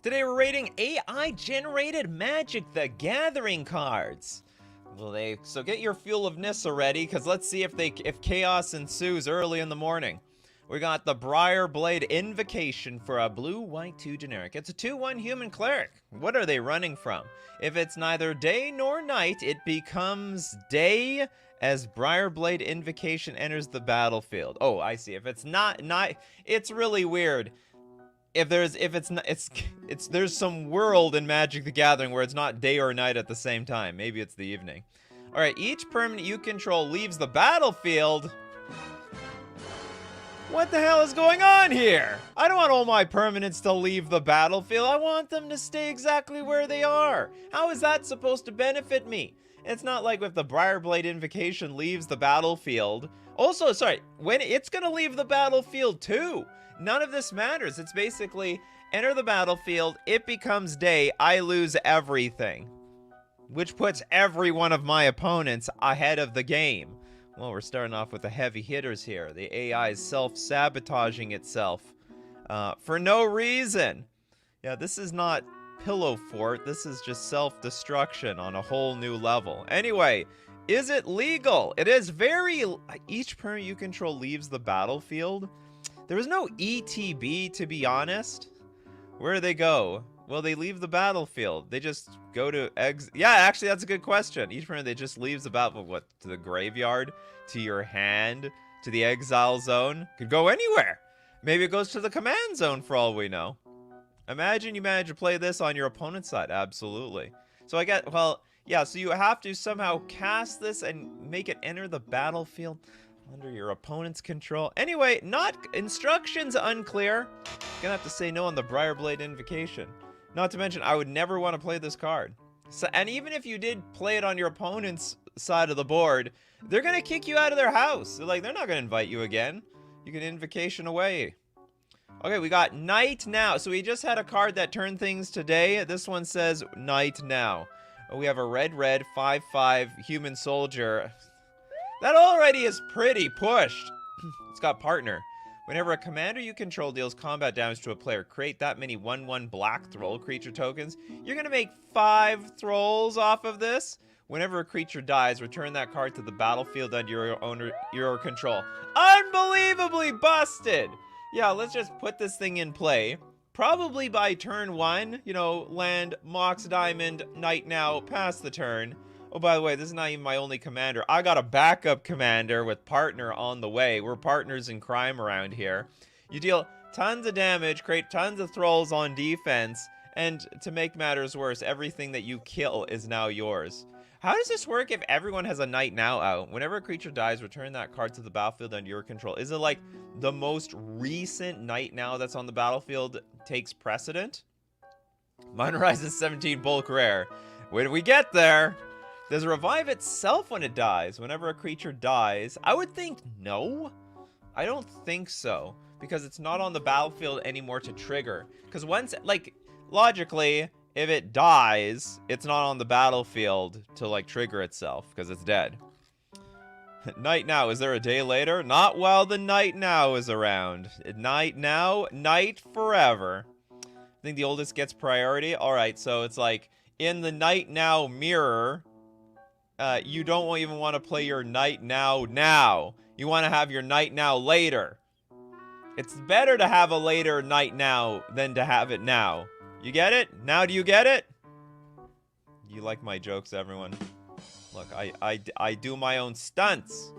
Today we're rating AI-generated Magic the Gathering cards. So get your fuel of Nissa ready, because let's see if chaos ensues early in the morning. We got the Briarblade Invocation for a blue-white 2 generic. It's a 2/1 human cleric. What are they running from? If it's neither day nor night, it becomes day as Briarblade Invocation enters the battlefield. Oh, I see. If it's not night, it's really weird. There's some world in Magic the Gathering where it's not day or night at the same time. Maybe it's the evening. All right, each permanent you control leaves the battlefield. What the hell is going on here? I don't want all my permanents to leave the battlefield. I want them to stay exactly where they are. How is that supposed to benefit me? It's not like if the Briarblade Invocation leaves the battlefield. Also, sorry, when it's gonna leave the battlefield too. None of this matters. It's basically enter the battlefield, it becomes day, I lose everything. Which puts every one of my opponents ahead of the game. Well, we're starting off with the heavy hitters here. The AI is self-sabotaging itself for no reason. Yeah, this is not Pillow Fort. This is just self-destruction on a whole new level. Anyway, is it legal? It is very... Each permanent you control leaves the battlefield. There was no ETB, to be honest. Where do they go? Well, they leave the battlefield. They just go to Yeah, actually, that's a good question. Each permanent, they just leaves the battlefield, what, to the graveyard, to your hand, to the exile zone. Could go anywhere. Maybe it goes to the command zone for all we know. Imagine you manage to play this on your opponent's side. Absolutely. So I get, well, yeah, so you have to somehow cast this and make it enter the battlefield under your opponent's control. Anyway, instructions unclear. Gonna have to say no on the Briarblade Invocation. Not to mention, I would never want to play this card. So, and even if you did play it on your opponent's side of the board, they're gonna kick you out of their house. They're not gonna invite you again. You can Invocation away. Okay, we got Night Now. So we just had a card that turned things today. This one says Night Now. We have a red 5/5 human soldier. That already is pretty pushed. It's got partner. Whenever a commander you control deals combat damage to a player, create that many 1/1 black Thrall creature tokens. You're going to make 5 Thralls off of this. Whenever a creature dies, return that card to the battlefield under your control. Unbelievably busted! Yeah, let's just put this thing in play. Probably by turn 1, you know, land, Mox Diamond, Night Now, pass the turn. Oh, by the way, this is not even my only commander. I got a backup commander with partner on the way. We're partners in crime around here. You deal tons of damage, create tons of Thralls on defense, and to make matters worse, everything that you kill is now yours. How does this work if everyone has a Night Now out? Whenever a creature dies, return that card to the battlefield under your control. Is it like the most recent Night Now that's on the battlefield takes precedent? Mine Horizon 17 bulk rare. When we get there... Does it revive itself when it dies? Whenever a creature dies? I would think no. I don't think so. Because it's not on the battlefield anymore to trigger. Because once, like, logically, if it dies, it's not on the battlefield to, like, trigger itself. Because it's dead. Night Now. Is there a day later? Not while the Night Now is around. Night Now, night forever. I think the oldest gets priority. Alright, so it's like, in the Night Now mirror... you don't even want to play your Night Now. You want to have your Night Now later. It's better to have a later Night Now than to have it now. You get it? Now do you get it? You like my jokes, everyone? Look, I do my own stunts.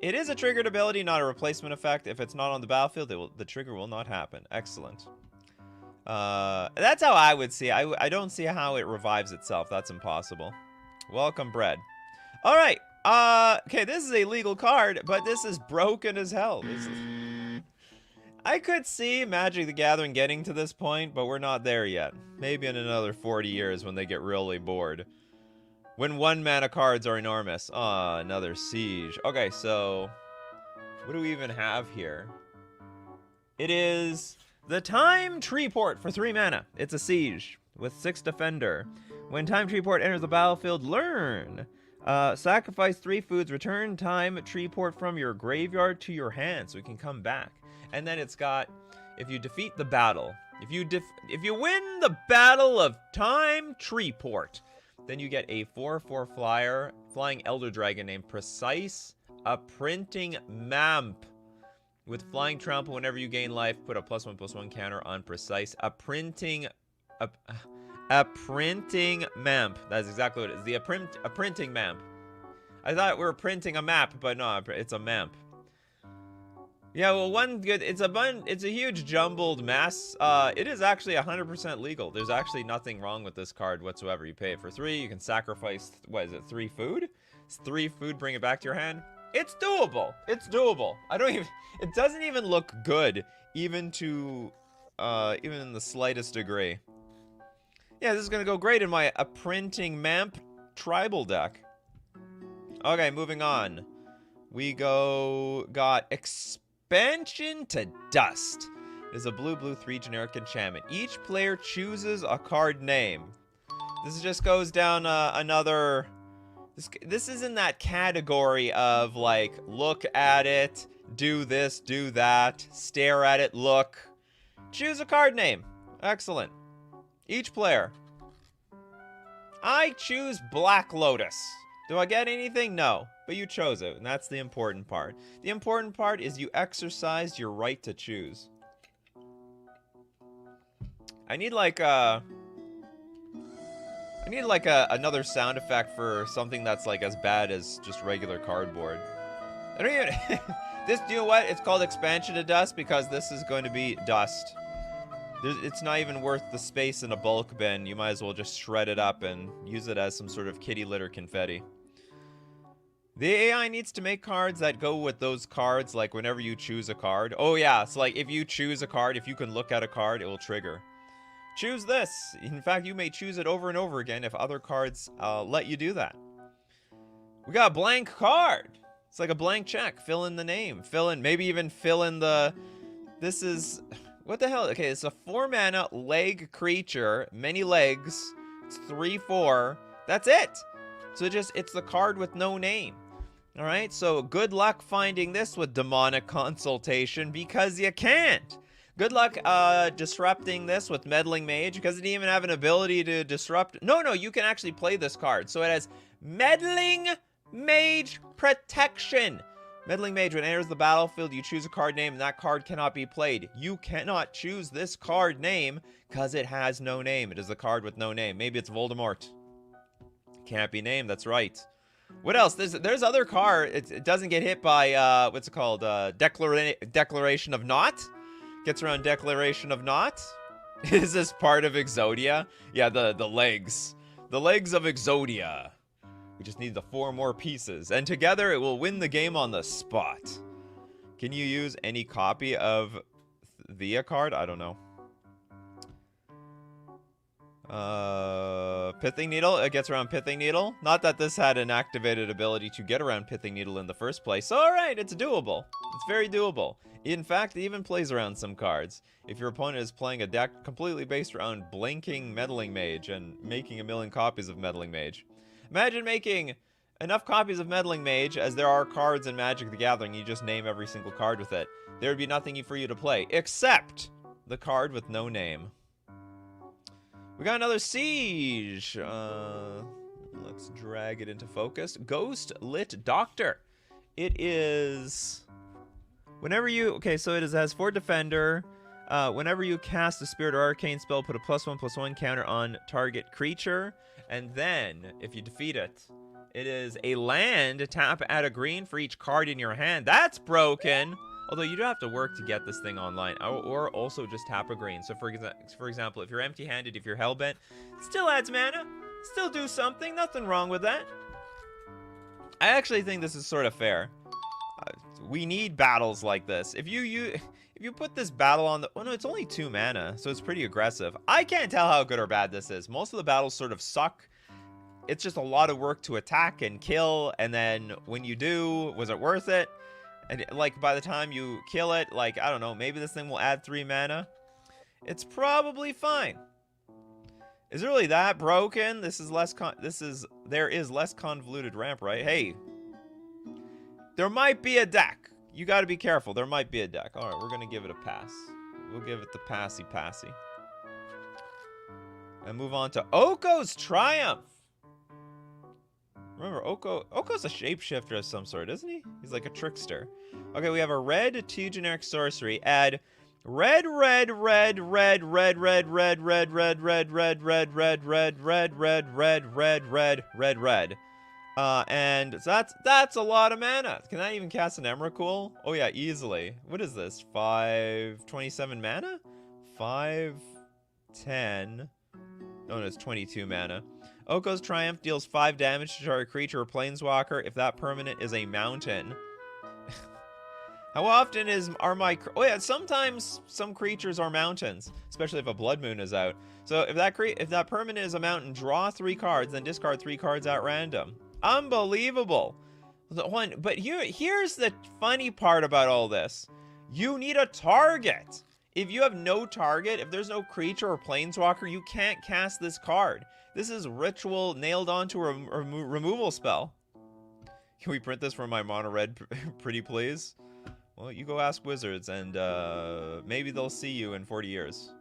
It is a triggered ability, not a replacement effect. If it's not on the battlefield, the trigger will not happen. Excellent. That's how I would see it. I don't see how it revives itself. That's impossible. Welcome, bread. All right. Okay, this is a legal card, but this is broken as hell. I could see Magic the Gathering getting to this point, but we're not there yet. Maybe in another 40 years when they get really bored. When 1-mana cards are enormous. Ah, another siege. Okay, so what do we even have here? It is the Time Tree Port for 3 mana. It's a siege with 6 defender. When Time Tree Port enters the battlefield, learn. Sacrifice 3 foods, return Time Tree Port from your graveyard to your hand so it can come back. And then it's got, if you defeat the battle, If you win the Battle of Time Treeport, then you get a 4/4 flyer, flying elder dragon named Precise, a printing Mamp. With flying trample, whenever you gain life, put a +1/+1 counter on Precise. A printing Mamp. That's exactly what it is. A printing Mamp. I thought we were printing a map, but no, it's a Mamp. Yeah, well, it's a huge jumbled mess. It is actually 100% legal. There's actually nothing wrong with this card whatsoever. You pay it for 3, you can sacrifice, what is it, 3 food? It's 3 food, bring it back to your hand. It's doable. It's doable. It doesn't even look good, even in the slightest degree. Yeah, this is gonna go great in my printing Mamp tribal deck. Okay, moving on. We got Expansion to Dust. It is a blue 3 generic enchantment. Each player chooses a card name. This just goes down another... This is in that category of, like, look at it, do this, do that, stare at it, look. Choose a card name. Excellent. Each player. I choose Black Lotus. Do I get anything? No. But you chose it, and that's the important part. The important part is you exercised your right to choose. I need like another sound effect for something that's like as bad as just regular cardboard. I don't even you know what? It's called Expansion to Dust because this is going to be dust. It's not even worth the space in a bulk bin. You might as well just shred it up and use it as some sort of kitty litter confetti. The AI needs to make cards that go with those cards, like whenever you choose a card. Oh yeah, so like if you choose a card, if you can look at a card, it will trigger. Choose this. In fact, you may choose it over and over again if other cards let you do that. We got a blank card. It's like a blank check. Fill in the name. Maybe even fill in the... This is... What the hell? Okay, it's a 4-mana leg creature. Many legs. It's 3/4. That's it. So it's the card with no name. Alright, so good luck finding this with Demonic Consultation because you can't. Good luck disrupting this with Meddling Mage because it didn't even have an ability to disrupt. No, you can actually play this card. So it has Meddling Mage Protection. Meddling Mage, when it enters the battlefield, you choose a card name and that card cannot be played. You cannot choose this card name because it has no name. It is the card with no name. Maybe it's Voldemort. Can't be named, that's right. What else? There's other card. It doesn't get hit by, what's it called? Declaration of Naught? Gets around Declaration of Naught? Is this part of Exodia? Yeah, the legs. The legs of Exodia. We just need the 4 more pieces. And together it will win the game on the spot. Can you use any copy of Thea card? I don't know. Pithing Needle. It gets around Pithing Needle. Not that this had an activated ability to get around Pithing Needle in the first place. Alright, it's doable. It's very doable. In fact, it even plays around some cards. If your opponent is playing a deck completely based around blinking Meddling Mage and making a million copies of Meddling Mage. Imagine making enough copies of Meddling Mage as there are cards in Magic the Gathering. You just name every single card with it. There would be nothing for you to play, except the card with no name. We got another Siege. Let's drag it into focus. Ghost Lit Doctor. It is... Whenever you... Okay, so it has 4 Defender. Whenever you cast a Spirit or Arcane spell, put a +1/+1 counter on target creature. And then, if you defeat it, it is a land. Tap, add a green for each card in your hand. That's broken! Although you do have to work to get this thing online. Or also just tap a green. So for example, if you're empty-handed, if you're hellbent, still adds mana. Still do something. Nothing wrong with that. I actually think this is sort of fair. We need battles like this. If you put this battle on the... Oh no, it's only 2 mana, so it's pretty aggressive. I can't tell how good or bad this is. Most of the battles sort of suck. It's just a lot of work to attack and kill, and then when you do, was it worth it? And like by the time you kill it, like, I don't know, maybe this thing will add 3 mana. It's probably fine. Is it really that broken? There is less convoluted ramp, right? Hey. There might be a deck. You got to be careful. There might be a deck. All right, we're going to give it a pass. We'll give it the passy. And move on to Oko's Triumph. Remember, Oko's a shapeshifter of some sort, isn't he? He's like a trickster. Okay, we have a red 2 generic sorcery. Add red. And that's a lot of mana. Can I even cast an Emrakul? Oh yeah, easily. What is this? 527 mana? 510. Oh, no, it's 22 mana. Oko's Triumph deals 5 damage to target creature or planeswalker if that permanent is a mountain. How often are my... Oh yeah, sometimes some creatures are mountains, especially if a Blood Moon is out. So if that permanent is a mountain, draw 3 cards, then discard 3 cards at random. Unbelievable. But here's the funny part about all this. You need a target. If you have no target, if there's no creature or planeswalker, you can't cast this card. This is ritual nailed onto a removal spell. Can we print this for my mono red, pretty please? Well, you go ask wizards, and maybe they'll see you in 40 years.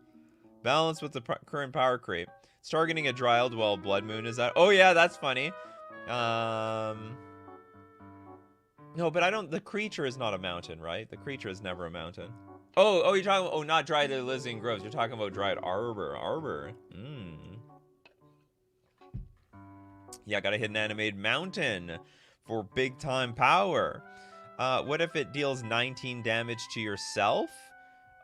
Balance with the current power creep. It's targeting a Dryad while Blood Moon is out. Oh yeah, that's funny. No, but I don't... The creature is not a mountain, right? The creature is never a mountain. Oh, you're talking... Oh, not Dryad Elysian Groves. You're talking about Dryad Arbor. Yeah, got a hidden animated mountain for big time power. What if it deals 19 damage to yourself?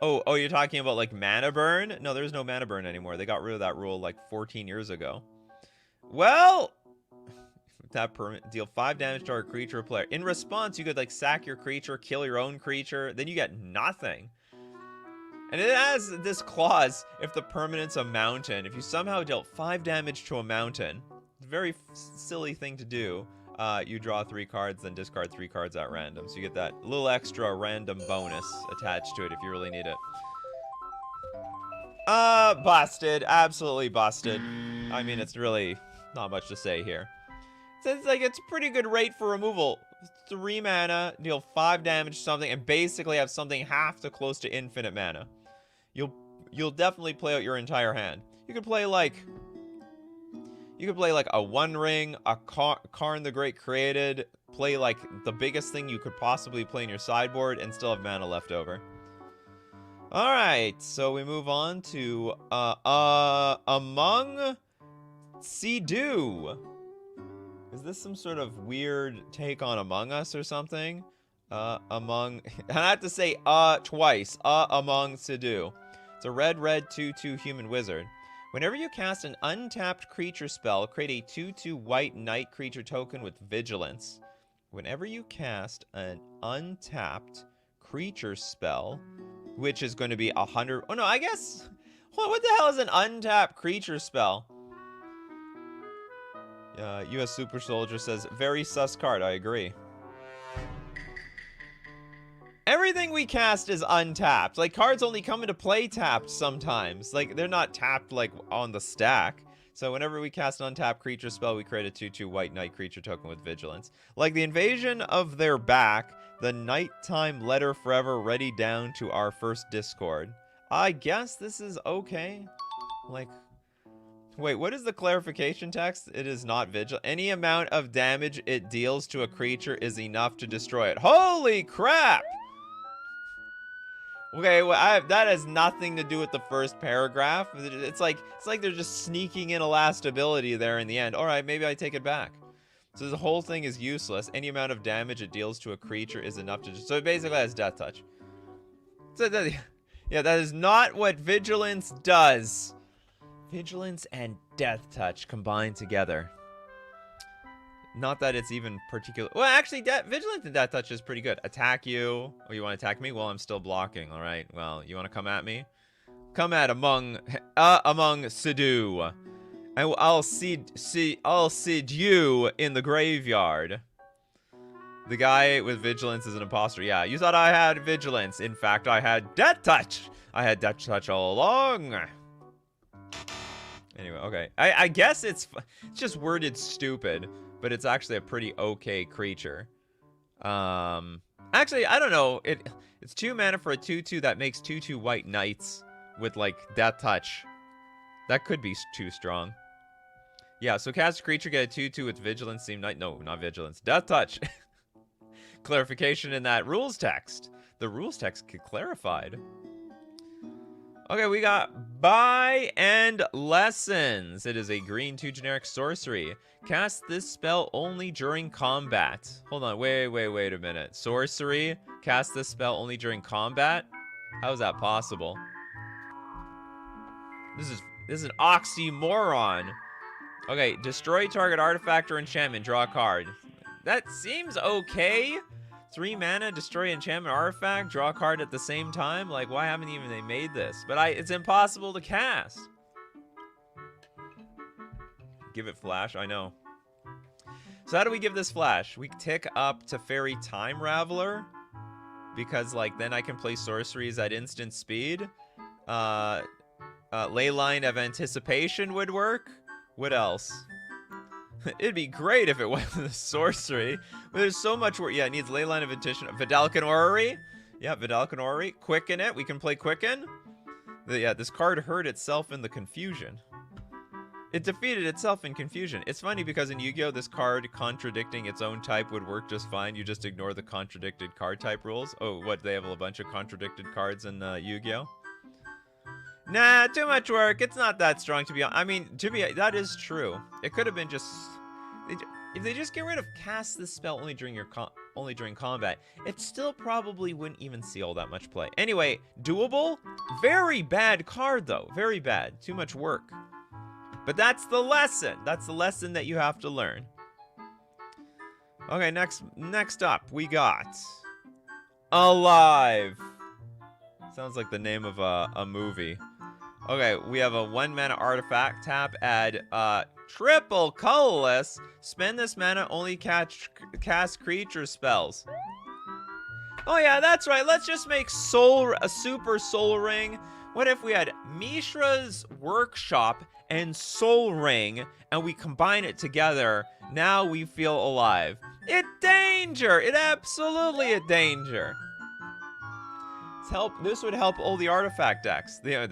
Oh, you're talking about like mana burn? No, there's no mana burn anymore. They got rid of that rule like 14 years ago. Well, that deal 5 damage to our creature or player. In response, you could like sack your creature, kill your own creature, then you get nothing. And it has this clause, if the permanent's a mountain, if you somehow dealt 5 damage to a mountain, it's a very silly thing to do. You draw 3 cards, then discard 3 cards at random. So you get that little extra random bonus attached to it if you really need it. Busted. Absolutely busted. I mean, it's really not much to say here. It's like, it's a pretty good rate for removal. 3 mana, deal 5 damage to something, and basically have something half to close to infinite mana. You'll definitely play out your entire hand. You could play like a One Ring, a Karn the Great Created, play like the biggest thing you could possibly play in your sideboard, and still have mana left over. Alright, so we move on to Among Sea-Doo. Is this some sort of weird take on Among Us or something? I have to say twice. Among Sea-Doo. It's a red 2/2 human wizard. Whenever you cast an untapped creature spell, create a 2/2 white knight creature token with vigilance. Whenever you cast an untapped creature spell, which is going to be 100... Oh no, I guess... What the hell is an untapped creature spell? US Super Soldier says, very sus card, I agree. Everything we cast is untapped. Like, cards only come into play tapped sometimes. Like, they're not tapped, like, on the stack. So whenever we cast an untapped creature spell, we create a 2/2 white knight creature token with vigilance. Like the invasion of their back, the nighttime letter forever ready down to our first Discord. I guess this is okay. Like... Wait, what is the clarification text? It is not vigilant. Any amount of damage it deals to a creature is enough to destroy it. Holy crap! Okay, well, that has nothing to do with the first paragraph. It's like they're just sneaking in a last ability there in the end. All right, maybe I take it back. So the whole thing is useless. Any amount of damage it deals to a creature is enough to... So it basically has Death Touch. So yeah, that is not what Vigilance does. Vigilance and Death Touch combined together. Not that it's even particular... Well, actually, Vigilance and Death Touch is pretty good. Attack you. Oh, you want to attack me? Well, I'm still blocking. All right. Well, you want to come at me? Come at Among Sea-Doo. I'll seed you in the graveyard. The guy with Vigilance is an imposter. Yeah, you thought I had Vigilance. In fact, I had Death Touch. I had Death Touch all along. Anyway, okay. I guess it's just worded stupid, but it's actually a pretty okay creature. Actually, I don't know. It's 2 mana for a 2/2 that makes 2/2 white knights with, like, Death Touch. That could be too strong. Yeah, so cast a creature, get a 2/2 with Vigilance, Seem Knight. No, not Vigilance. Death Touch. Clarification in that rules text. The rules text get clarified. Okay, we got Buy and Lessons. It is a green 2 generic sorcery. Cast this spell only during combat. Hold on, wait a minute. Sorcery, cast this spell only during combat? How is that possible? This is an oxymoron. Okay, destroy target artifact or enchantment, draw a card. That seems okay. 3 mana, destroy enchantment artifact, draw a card at the same time. Like, why haven't even they made this? But it's impossible to cast. Give it flash, I know. So how do we give this flash? We tick up to Fairy Time Raveler, because like then I can play sorceries at instant speed. Leyline of Anticipation would work. What else? It'd be great if it went with a sorcery. But there's so much work. Yeah, it needs Leyline of Anticipation. Vidalcan Orrery. Yeah, Vidalcan Orrery. Quicken it. We can play Quicken. Yeah, this card hurt itself in the confusion. It defeated itself in confusion. It's funny because in Yu-Gi-Oh! This card contradicting its own type would work just fine. You just ignore the contradicted card type rules. Oh, what? They have a bunch of contradicted cards in Yu-Gi-Oh! Nah, too much work. It's not that strong to be honest. I mean, that is true. It could have been just... If they just get rid of cast this spell only during combat, it still probably wouldn't even see all that much play. Anyway, doable? Very bad card, though. Very bad. Too much work. But that's the lesson. That's the lesson that you have to learn. Okay, next up, we got... Alive. Sounds like the name of a movie. Okay, we have a 1 mana artifact. Tap, add triple colorless. Spend this mana, only cast creature spells. Oh yeah, that's right. Let's just make a super soul ring. What if we had Mishra's Workshop and Soul Ring, and we combine it together? Now we feel alive. It danger! It absolutely a danger. This would help all the artifact decks. The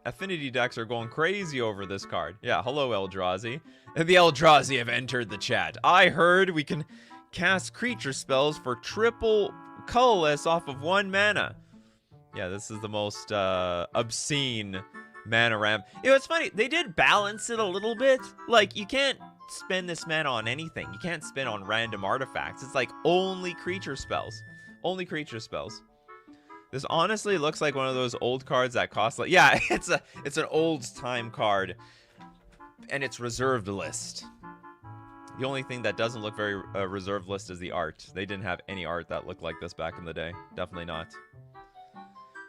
affinity decks are going crazy over this card. Yeah, hello Eldrazi. The Eldrazi have entered the chat. I heard we can cast creature spells for triple colorless off of 1 mana. Yeah, this is the most obscene mana ramp. You know, it's funny. They did balance it a little bit. Like, you can't spend this mana on anything. You can't spend on random artifacts. It's like only creature spells. Only creature spells. This honestly looks like one of those old cards that cost like... Yeah, it's an old time card. And it's reserved list. The only thing that doesn't look very reserved list is the art. They didn't have any art that looked like this back in the day. Definitely not.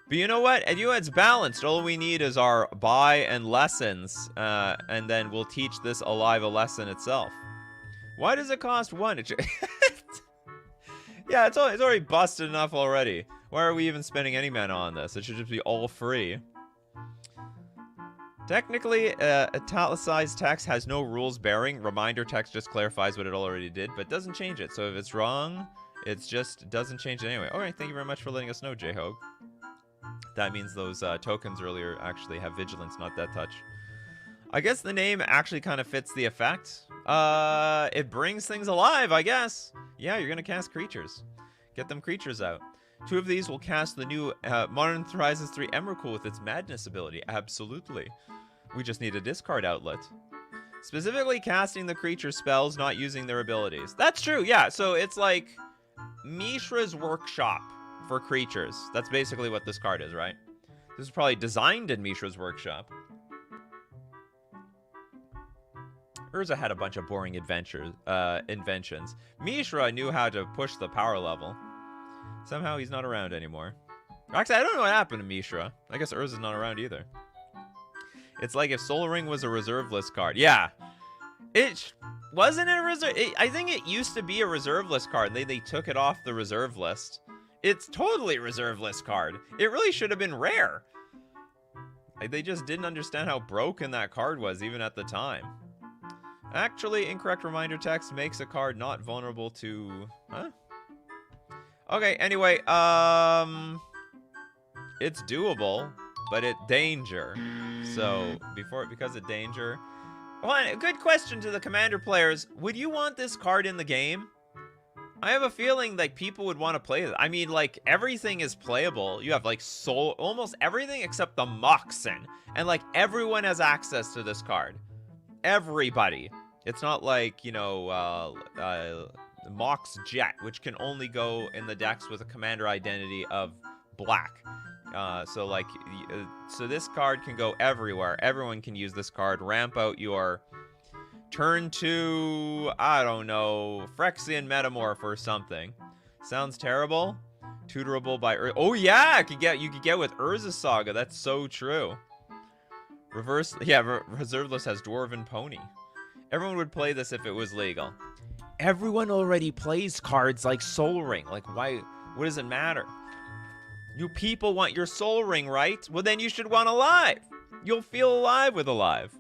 But you know what? And it's balanced. All we need is our buy and lessons. And then we'll teach this alive a lesson itself. Why does it cost 1? Yeah, it's already busted enough already. Why are we even spending any mana on this? It should just be all free. Technically, italicized text has no rules bearing. Reminder text just clarifies what it already did, but doesn't change it. So if it's wrong, it just doesn't change it anyway. Alright, thank you very much for letting us know, J-Hogue. That means those tokens earlier actually have vigilance, not death touch. I guess the name actually kind of fits the effect. It brings things alive, I guess. Yeah, you're going to cast creatures. Get them creatures out. 2 of these will cast the new Modern Horizons 3 Emrakul with its Madness ability. Absolutely. We just need a discard outlet. Specifically casting the creature spells, not using their abilities. That's true, yeah. So it's like Mishra's Workshop for creatures. That's basically what this card is, right? This is probably designed in Mishra's Workshop. Urza had a bunch of boring inventions. Mishra knew how to push the power level. Somehow he's not around anymore. Actually, I don't know what happened to Mishra. I guess Urza's not around either. It's like if Soul Ring was a reserve list card. Yeah. It wasn't a reserve. I think it used to be a reserve list card. They took it off the reserve list. It's totally a reserve list card. It really should have been rare. They just didn't understand how broken that card was even at the time. Actually, incorrect reminder text makes a card not vulnerable to... Huh? Okay, anyway, it's doable, but it danger. So, because of danger... Well, good question to the commander players. Would you want this card in the game? I have a feeling like people would want to play it. I mean, like, everything is playable. You have like almost everything except the Moxen. And like everyone has access to this card. Everybody. It's not like, you know, Mox Jet, which can only go in the decks with a commander identity of black. So this card can go everywhere. Everyone can use this card. Ramp out your turn 2, I don't know, Phyrexian Metamorph or something. Sounds terrible. Tutorable by oh yeah, you could get with Urza Saga. That's so true. Reserveless has Dwarven Pony. Everyone would play this if it was legal. Everyone already plays cards like Soul Ring. Like, why? What does it matter? You people want your Soul Ring, right? Well, then you should want Alive. You'll feel alive with Alive.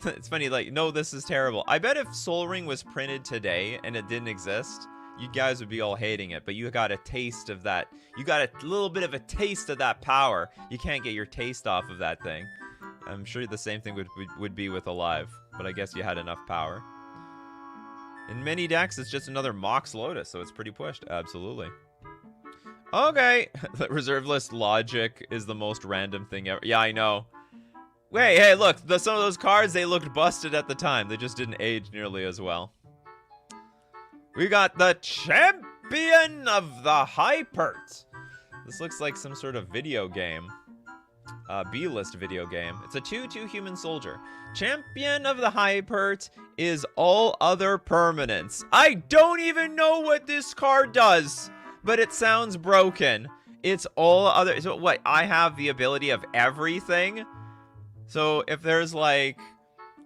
It's funny, like, no, this is terrible. I bet if Soul Ring was printed today and it didn't exist, you guys would be all hating it. But you got a taste of that. You got a little bit of a taste of that power. You can't get your taste off of that thing. I'm sure the same thing would be with Alive. But I guess you had enough power. In many decks, it's just another Mox Lotus, so it's pretty pushed. Absolutely. Okay. The reserve list logic is the most random thing ever. Yeah, I know. Wait, hey, look. Some of those cards, they looked busted at the time. They just didn't age nearly as well. We got the Champion of the Hypert. This looks like some sort of video game. B-list video game. It's a 2/2 human soldier. Champion of the Hypert is all other permanents. I don't even know what this card does, but it sounds broken. It's all other... So what? I have the ability of everything? So if there's like...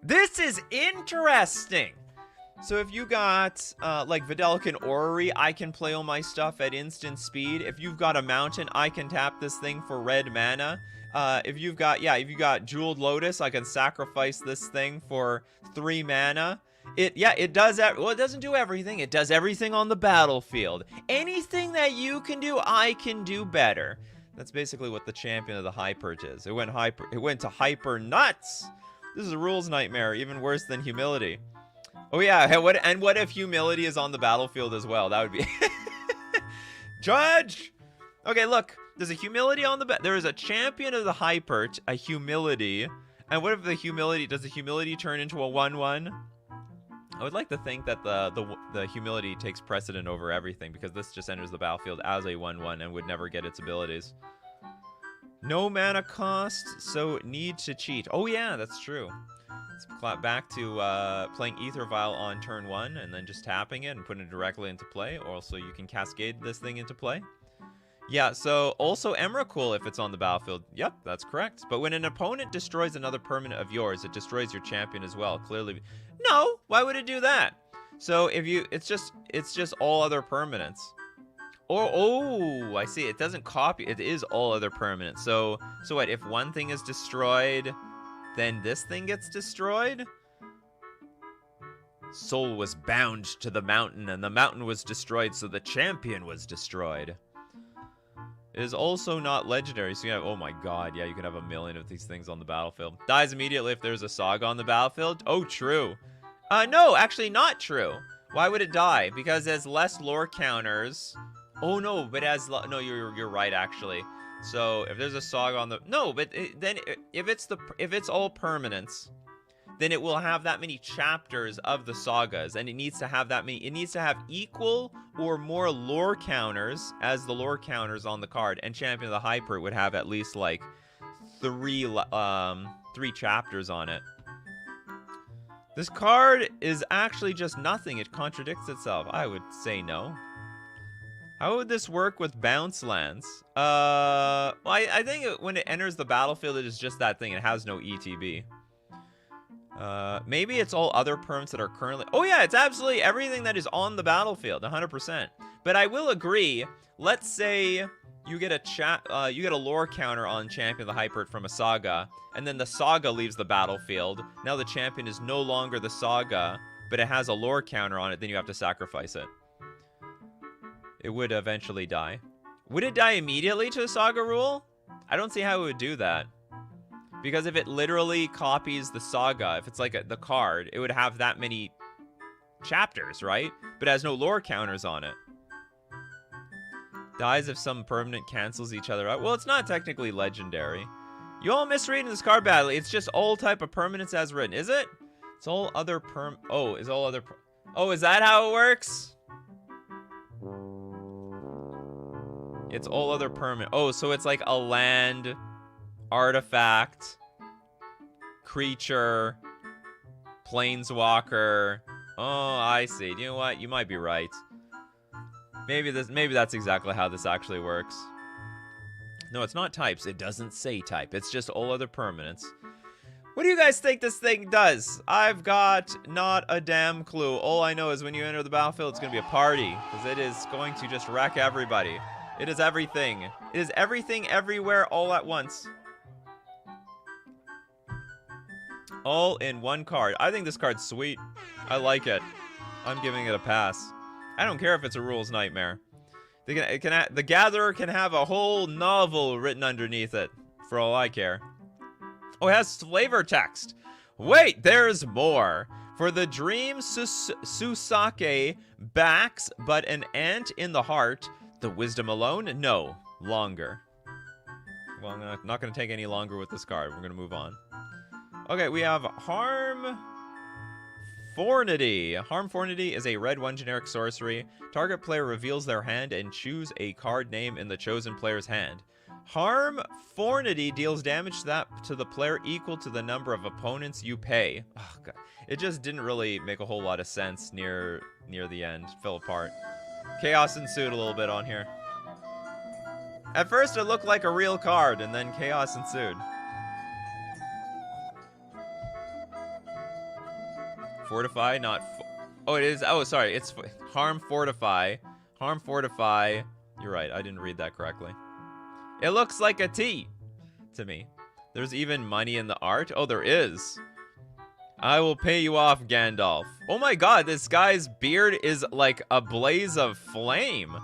This is interesting! So if you got like Vidalcan Orrery, I can play all my stuff at instant speed. If you've got a mountain, I can tap this thing for red mana. If you've got Jeweled Lotus, I can sacrifice this thing for 3 mana. It does that. Well, it doesn't do everything. It does everything on the battlefield. Anything that you can do, I can do better. That's basically what the Champion of the Hypert is. It went to hyper nuts. This is a rules nightmare, even worse than Humility. Oh yeah, what if Humility is on the battlefield as well? That would be Judge. Okay, look. There's a Humility on the there is a Champion of the Hypert, a Humility. And what if does the Humility turn into a 1/1? I would like to think that the Humility takes precedent over everything, because this just enters the battlefield as a 1/1 and would never get its abilities. No mana cost, so need to cheat. Oh yeah, that's true. Let's clap back to playing Aether Vial on turn 1 and then just tapping it and putting it directly into play. Also, you can cascade this thing into play. Yeah, so also Emrakul if it's on the battlefield. Yep, that's correct. But when an opponent destroys another permanent of yours, it destroys your champion as well. Clearly, no. Why would it do that? So if it's just all other permanents. Oh, I see. It doesn't copy. It is all other permanents. So what? If one thing is destroyed, then this thing gets destroyed? Soul was bound to the mountain, and the mountain was destroyed, so the champion was destroyed. It is also not legendary, so you have... Oh my god, yeah, you can have a million of these things on the battlefield. Dies immediately if there's a saga on the battlefield? Oh, true. No, actually not true. Why would it die? Because it has less lore counters. Oh no, but it has... No, you're right, actually. So, if there's a saga on the... No, but then if it's all permanents, then it will have that many chapters of the sagas, and it needs to have that many... It needs to have equal or more lore counters as the lore counters on the card, and Champion of the Hypert would have at least like three chapters on it. This card is actually just nothing. It contradicts itself. I would say no. How would this work with bounce lands? Well, I think when it enters the battlefield, it is just that thing. It has no ETB. Maybe it's all other perms that are currently... Oh yeah, it's absolutely everything that is on the battlefield, 100%. But I will agree, let's say you get a lore counter on Champion of the Hypert from a saga, and then the saga leaves the battlefield. Now the champion is no longer the saga, but it has a lore counter on it, then you have to sacrifice it. it would eventually die. Would it die immediately to a Saga rule? I don't see how it would do that. Because if it literally copies the Saga, if it's like the card, it would have that many chapters, right? But it has no lore counters on it. Dies if some permanent cancels each other out. Well, it's not technically legendary. You all misreading this card badly. It's just all type of permanence as written. Is it? It's all other Oh, is all other Oh, is that how it works? It's all other permanent. Oh, so it's like a land, artifact, creature, planeswalker. Oh, I see. You know what? You might be right. Maybe that's exactly how this actually works. No, it's not types. It doesn't say type. It's just all other permanents. What do you guys think this thing does? I've got not a damn clue. All I know is when you enter the battlefield, it's going to be a party. Because it is going to just wreck everybody. It is everything. It is everything, everywhere, all at once. All in one card. I think this card's sweet. I like it. I'm giving it a pass. I don't care if it's a rules nightmare. The Gatherer can have a whole novel written underneath it, for all I care. Oh, it has flavor text. Wait, there's more. For the dream Susake backs, but an ant in the heart. The wisdom alone? No, longer. Well, I'm not going to take any longer with this card. We're going to move on. Okay, we have Harm Fornity. Harm Fornity is a red 1 generic sorcery. Target player reveals their hand and choose a card name in the chosen player's hand. Harm Fornity deals damage to the player equal to the number of opponents you pay. Oh, God. It just didn't really make a whole lot of sense near the end. Fell apart. Chaos ensued a little bit on here. At first it looked like a real card, and then chaos ensued. Fortify, not... Oh, it is... Oh, sorry. It's Harm Fortify. Harm Fortify. You're right. I didn't read that correctly. It looks like a T to me. There's even money in the art. Oh, there is. I will pay you off, Gandalf. Oh my god, this guy's beard is like a blaze of flame.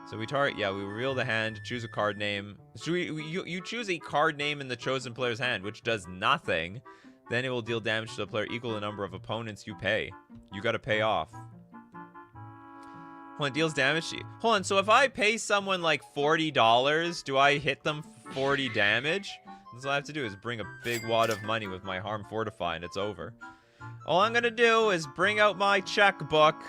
So we reveal the hand, choose a card name. So you choose a card name in the chosen player's hand, which does nothing. Then it will deal damage to the player equal to the number of opponents you pay. You gotta pay off. Hold on, deals damage to you. Hold on, so if I pay someone like $40, do I hit them 40 damage? That's all I have to do is bring a big wad of money with my Harm Fortify and it's over. All I'm gonna do is bring out my checkbook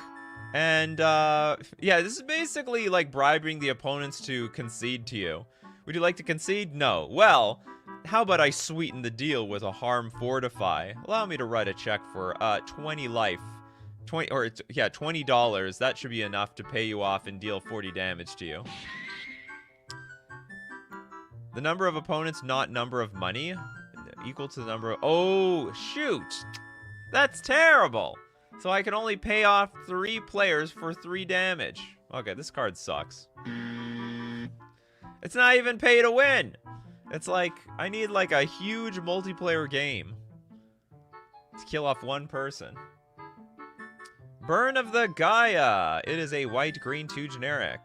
and yeah, this is basically like bribing the opponents to concede to you. Would you like to concede? No. Well, how about I sweeten the deal with a Harm Fortify? Allow me to write a check for 20 life. $20. That should be enough to pay you off and deal 40 damage to you. The number of opponents, not number of money, equal to the number of... Oh, shoot! That's terrible! So I can only pay off 3 players for 3 damage. Okay, this card sucks. It's not even pay to win! It's like, I need like a huge multiplayer game to kill off one person. Burn of the Gaia! It is a white-green 2 generic.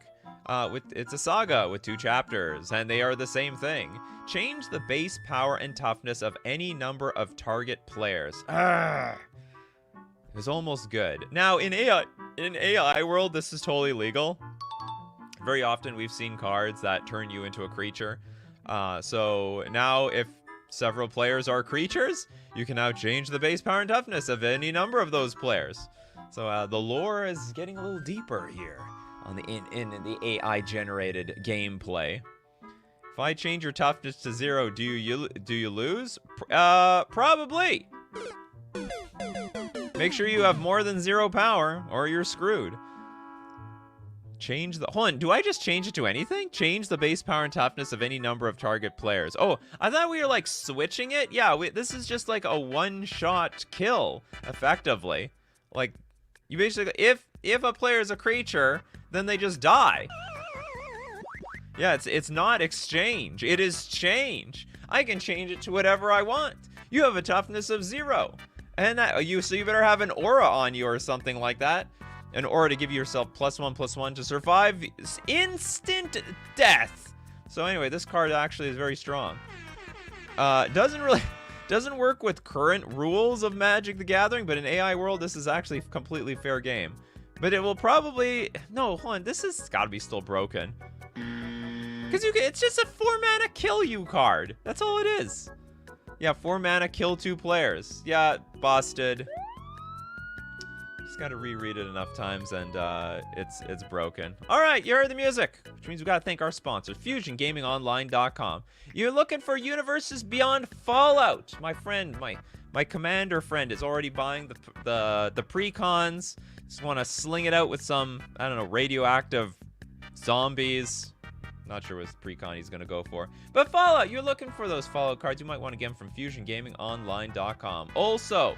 It's a saga with 2 chapters, and they are the same thing. Change the base power and toughness of any number of target players. It was almost good. Now, in AI world, this is totally legal. Very often, we've seen cards that turn you into a creature. So now, if several players are creatures, you can now change the base power and toughness of any number of those players. So the lore is getting a little deeper here on in the AI generated gameplay. If I change your toughness to 0, do you lose? Probably. Make sure you have more than 0 power or you're screwed. Change the... Hold on, do I just change it to anything? Change the base power and toughness of any number of target players. Oh, I thought we were like switching it. Yeah, this is just like a one-shot kill, effectively. Like, you basically... If a player is a creature, then they just die. Yeah, it's not exchange. It is change. I can change it to whatever I want. You have a toughness of 0. And so you better have an aura on you or something like that. an aura to give yourself +1/+1 to survive instant death. So anyway, this card actually is very strong. Doesn't work with current rules of Magic the Gathering, but in AI world, this is actually completely fair game. But it will probably... No, hold on. This has got to be still broken. Because it's just a 4-mana kill you card. That's all it is. Yeah, 4 mana, kill 2 players. Yeah, busted. Just gotta reread it enough times and it's broken. Alright, you heard the music. Which means we gotta thank our sponsor, FusionGamingOnline.com. You're looking for universes beyond Fallout. My friend, my commander friend is already buying the precons. Just wanna sling it out with some, I don't know, radioactive zombies. Not sure what precon he's going to go for. But Fallout, you're looking for those Fallout cards. You might want to get them from FusionGamingOnline.com. Also,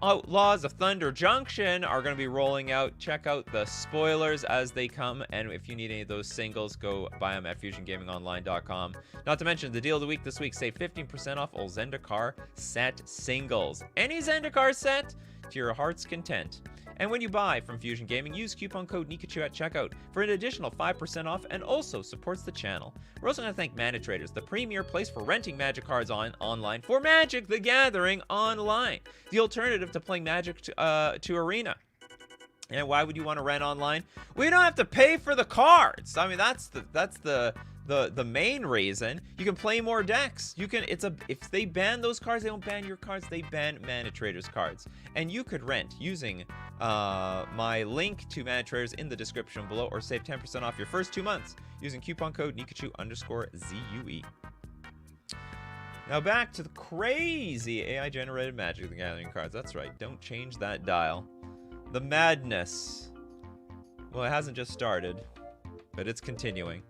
Outlaws of Thunder Junction are going to be rolling out. Check out the spoilers as they come. And if you need any of those singles, go buy them at FusionGamingOnline.com. Not to mention, the deal of the week this week, save 15% off all Zendikar set singles. Any Zendikar set to your heart's content. And when you buy from Fusion Gaming, use coupon code Nikachu at checkout for an additional 5% off and also supports the channel. We're also going to thank Mana Traders, the premier place for renting Magic cards online for Magic the Gathering Online. The alternative to playing Magic to Arena. And why would you want to rent online? Well, you don't have to pay for the cards. I mean, that's the main reason. You can play more decks. You can if they ban those cards, they don't ban your cards, they ban Mana Traders cards. And you could rent using my link to Mana Traders in the description below, or save 10% off your first 2 months using coupon code Nikachu_ZUE. Now back to the crazy AI generated Magic the Gathering cards. That's right, don't change that dial. The madness. Well, it hasn't just started, but it's continuing.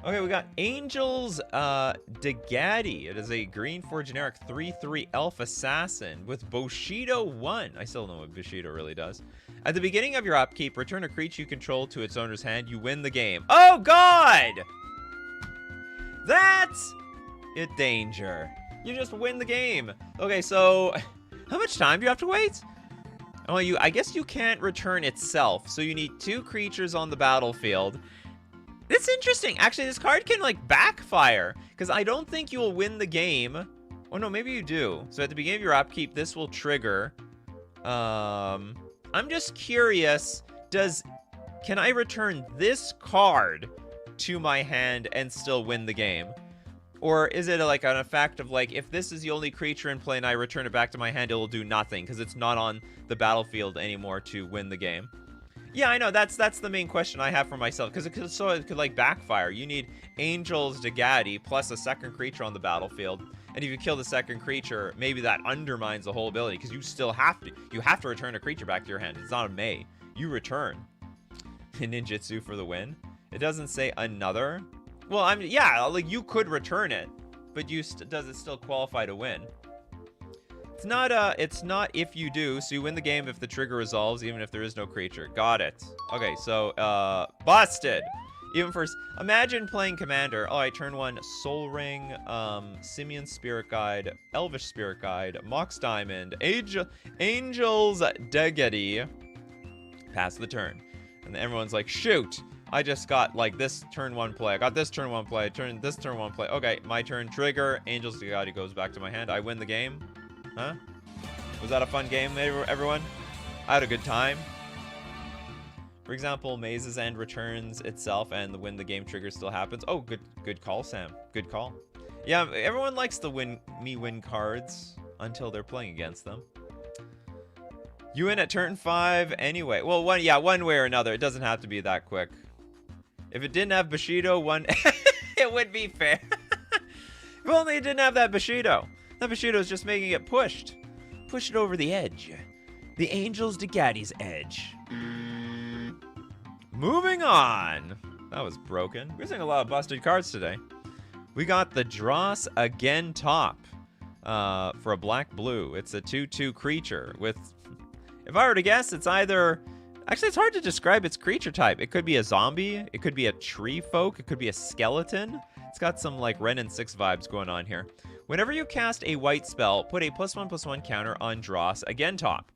Okay, we got Angel's Degadi. It is a green for generic 3/3 elf assassin with Bushido 1. I still don't know what Bushido really does. At the beginning of your upkeep, return a creature you control to its owner's hand. You win the game. Oh, God! That's a danger. You just win the game. Okay, so how much time do you have to wait? Oh, I guess you can't return itself, so you need 2 creatures on the battlefield. It's interesting. Actually, this card can, like, backfire, because I don't think you'll win the game. Oh, no, maybe you do. So at the beginning of your upkeep, this will trigger. I'm just curious, can I return this card to my hand and still win the game? Or is it like an effect of, like, if this is the only creature in play and I return it back to my hand, it will do nothing because it's not on the battlefield anymore to win the game? Yeah, I know. That's the main question I have for myself, because it could like backfire. You need Angel's Degadi plus a second creature on the battlefield, and if you kill the second creature, maybe that undermines the whole ability, because you still have to return a creature back to your hand. It's not a May. You return ninjutsu for the win. It doesn't say another. Well, yeah, like, you could return it, but does it still qualify to win? It's not if you do, so you win the game if the trigger resolves, even if there is no creature. Got it. Okay, so, busted. Even first, imagine playing Commander. All right, turn 1, Soul Ring, Simian Spirit Guide, Elvish Spirit Guide, Mox Diamond, Angel's Degadi. Pass the turn. And then everyone's like, shoot. I just got, like, this turn 1 play. I got this turn 1 play. This turn 1 play. Okay, my turn. Trigger. Angel's Degadi goes back to my hand. I win the game. Huh? Was that a fun game, everyone? I had a good time. For example, Maze's End returns itself and the win the game trigger still happens. Oh, good call, Sam. Good call. Yeah, everyone likes the win cards until they're playing against them. You win at turn 5 anyway. Well, one way or another. It doesn't have to be that quick. If it didn't have Bushido, it would be fair. If only it didn't have that Bushido. That Bushido is just making it pushed. Push it over the edge. The Angel's Degadi's edge. Moving on. That was broken. We're seeing a lot of busted cards today. We got the Dross Again top for a black-blue. It's a 2/2 creature with... If I were to guess, it's either... Actually, it's hard to describe its creature type. It could be a zombie. It could be a tree folk. It could be a skeleton. It's got some, like, Ren and 6 vibes going on here. Whenever you cast a white spell, put a +1/+1 counter on Dross Again top.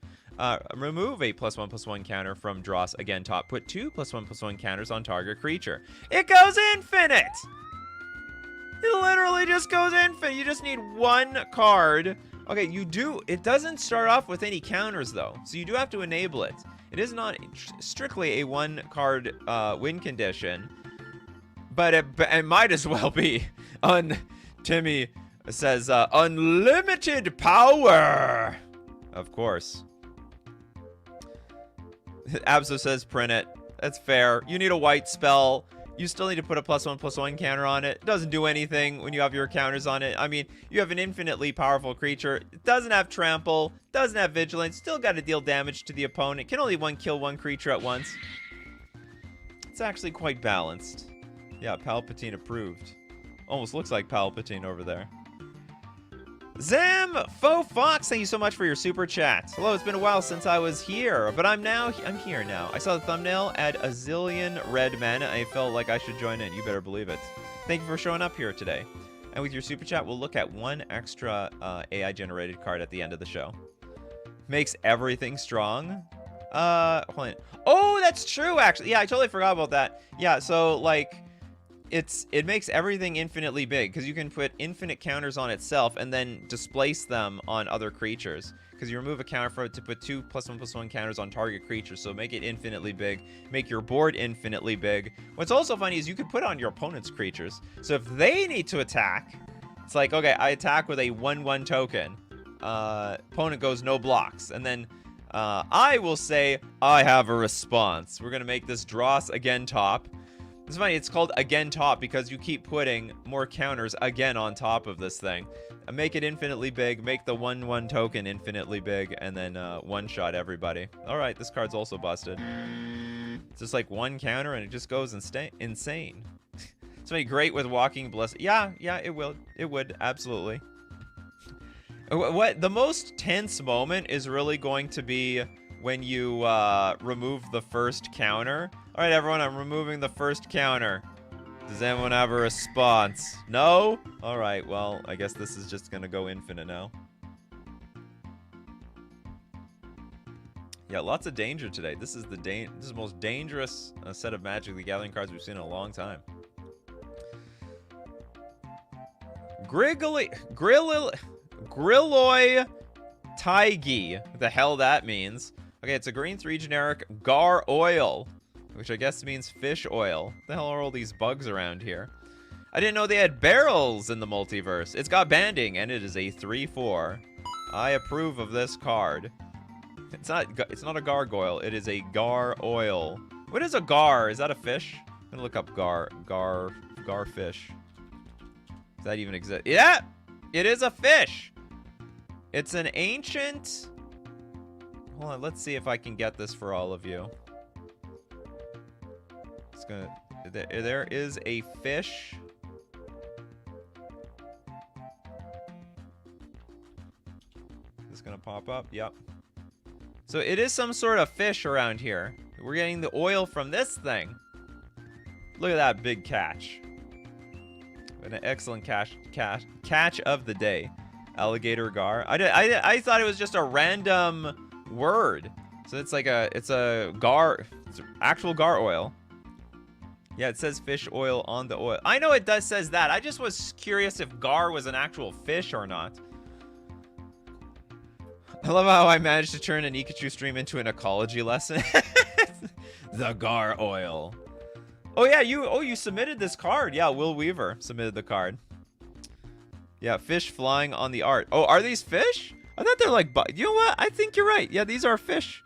Remove a +1/+1 counter from Dross again top. Put 2 +1/+1 counters on target creature. It goes infinite! It literally just goes infinite. You just need one card. Okay, it doesn't start off with any counters though, so you do have to enable it. It is not strictly a one card win condition, but it might as well be. Timmy says unlimited power. Of course. Abso says print it. That's fair. You need a white spell. You still need to put a +1/+1 counter on it. It doesn't do anything when you have your counters on it. I mean, you have an infinitely powerful creature. It doesn't have trample, doesn't have vigilance, still got to deal damage to the opponent. Can only kill one creature at once. It's actually quite balanced. Yeah, Palpatine approved. Almost looks like Palpatine over there. Zam Faux Fox, thank you so much for your super chat. Hello, it's been a while since I was here, but I'm here now. I saw the thumbnail at a zillion red men. I felt like I should join in. You better believe it. Thank you for showing up here today. And with your super chat, we'll look at one extra AI generated card at the end of the show. Makes everything strong. Hold on. Oh, that's true, actually. Yeah, I totally forgot about that. Yeah, so like it makes everything infinitely big because you can put infinite counters on itself and then displace them on other creatures. Because you remove a counter for it to put 2 +1/+1 counters on target creatures, so make it infinitely big, make your board infinitely big. What's also funny is you could put on your opponent's creatures. So if they need to attack, it's like, okay, I attack with a 1/1 token. Opponent goes no blocks, and then I will say I have a response. We're gonna make this Dross again top. It's funny, it's called again top because you keep putting more counters again on top of this thing. Make it infinitely big, make the 1/1 token infinitely big, and then one-shot everybody. Alright, this card's also busted. It's just like one counter and it just goes insane. It's gonna be great with Walking Bliss. Yeah, it will. It would, absolutely. What the most tense moment is really going to be when you remove the first counter. Alright, everyone, I'm removing the first counter. Does anyone have a response? No? Alright, well, I guess this is just gonna go infinite now. Yeah, lots of danger today. This is the most dangerous set of Magic the Gathering cards we've seen in a long time. Grilloy Taigi. What the hell that means. Okay, it's a green 3 generic Gar Oil, which I guess means fish oil. What the hell are all these bugs around here? I didn't know they had barrels in the multiverse. It's got banding, and it is a 3/4. I approve of this card. It's not a gargoyle. It is a Gar Oil. What is a gar? Is that a fish? I'm gonna look up garfish. Does that even exist? Yeah, it is a fish. It's an ancient. Hold on, let's see if I can get this for all of you. It's gonna. There is a fish. Is this gonna pop up? Yep. So it is some sort of fish around here. We're getting the oil from this thing. Look at that big catch. An excellent catch of the day. Alligator gar. I thought it was just a random word. So it's like it's actual gar oil. Yeah, it says fish oil on the oil. I know it says that. I just was curious if gar was an actual fish or not. I love how I managed to turn a Nikachu stream into an ecology lesson. The gar oil. Oh yeah, you submitted this card. Yeah, Will Weaver submitted the card. Yeah, fish flying on the art. Oh, are these fish? I thought they're like, you know what? I think you're right. Yeah, these are fish.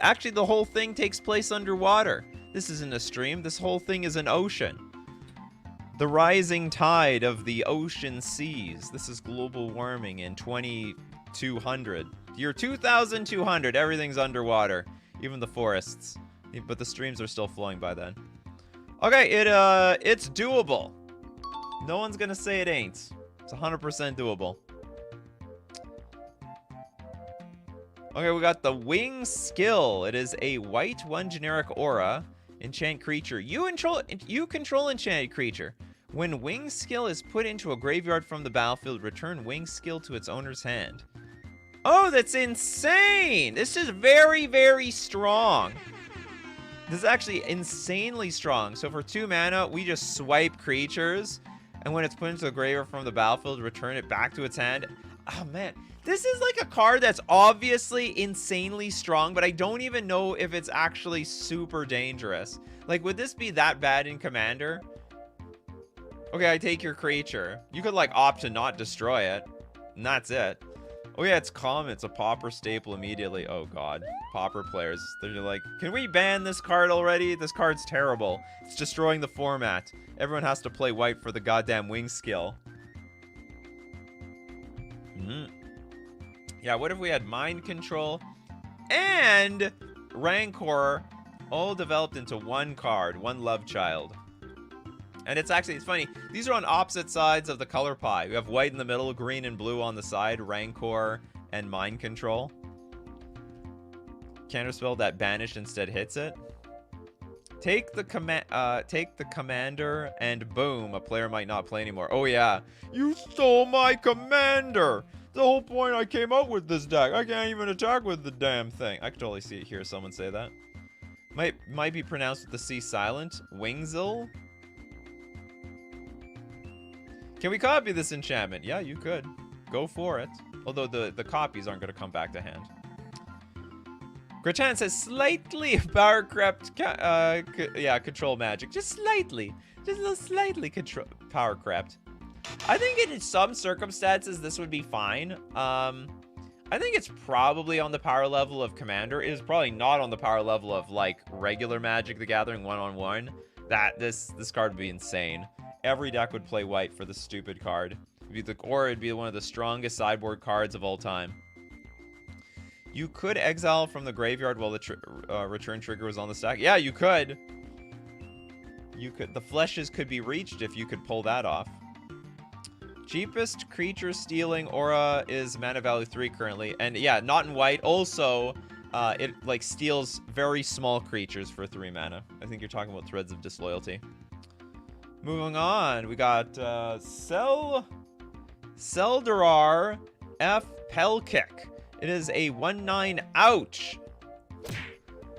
Actually, the whole thing takes place underwater. This isn't a stream. This whole thing is an ocean. The rising tide of the ocean seas. This is global warming in 2200. Year 2200. Everything's underwater, even the forests. But the streams are still flowing by then. Okay, it's doable. No one's gonna say it ain't. It's 100% doable. Okay, we got the Wing Skill. It is a white 1 generic aura. Enchant creature. You control enchanted creature. When Wing Skill is put into a graveyard from the battlefield, return Wing Skill to its owner's hand. Oh, that's insane. This is very, very strong. This is actually insanely strong. So for 2 mana, we just swipe creatures, and when it's put into the graveyard from the battlefield, return it back to its hand. Oh, man. This is like a card that's obviously insanely strong, but I don't even know if it's actually super dangerous. Like, would this be that bad in Commander? Okay, I take your creature. You could, like, opt to not destroy it, and that's it. Oh, yeah, it's common. It's a Pauper staple immediately. Oh, God. Pauper players. They're like, can we ban this card already? This card's terrible. It's destroying the format. Everyone has to play white for the goddamn wing skill. Yeah, what if we had Mind Control and Rancor all developed into one card, one love child? And it's funny. These are on opposite sides of the color pie. We have white in the middle, green and blue on the side, Rancor and Mind Control. Counterspell that banished instead hits it. Take the commander and boom, a player might not play anymore. Oh yeah, you stole my commander. The whole point I came up with this deck. I can't even attack with the damn thing. I could totally hear someone say that. Might be pronounced with the C silent. Wingzil. Can we copy this enchantment? Yeah, you could. Go for it. Although the copies aren't going to come back to hand. Grachan says slightly power crept. Yeah, control magic. Just slightly. Just a little slightly power crept. I think in some circumstances this would be fine. I think it's probably on the power level of Commander. It is probably not on the power level of like regular Magic the Gathering 1-on-1. This card would be insane. Every deck would play white for this stupid card. It'd be one of the strongest sideboard cards of all time. You could exile from the graveyard while the return trigger was on the stack. Yeah, you could. The fleshes could be reached if you could pull that off. Cheapest creature stealing aura is mana value 3 currently. And yeah, not in white. Also, it like steals very small creatures for 3 mana. I think you're talking about Threads of Disloyalty. Moving on, we got Seldarar F. Pelkick. It is a 1/9. Ouch.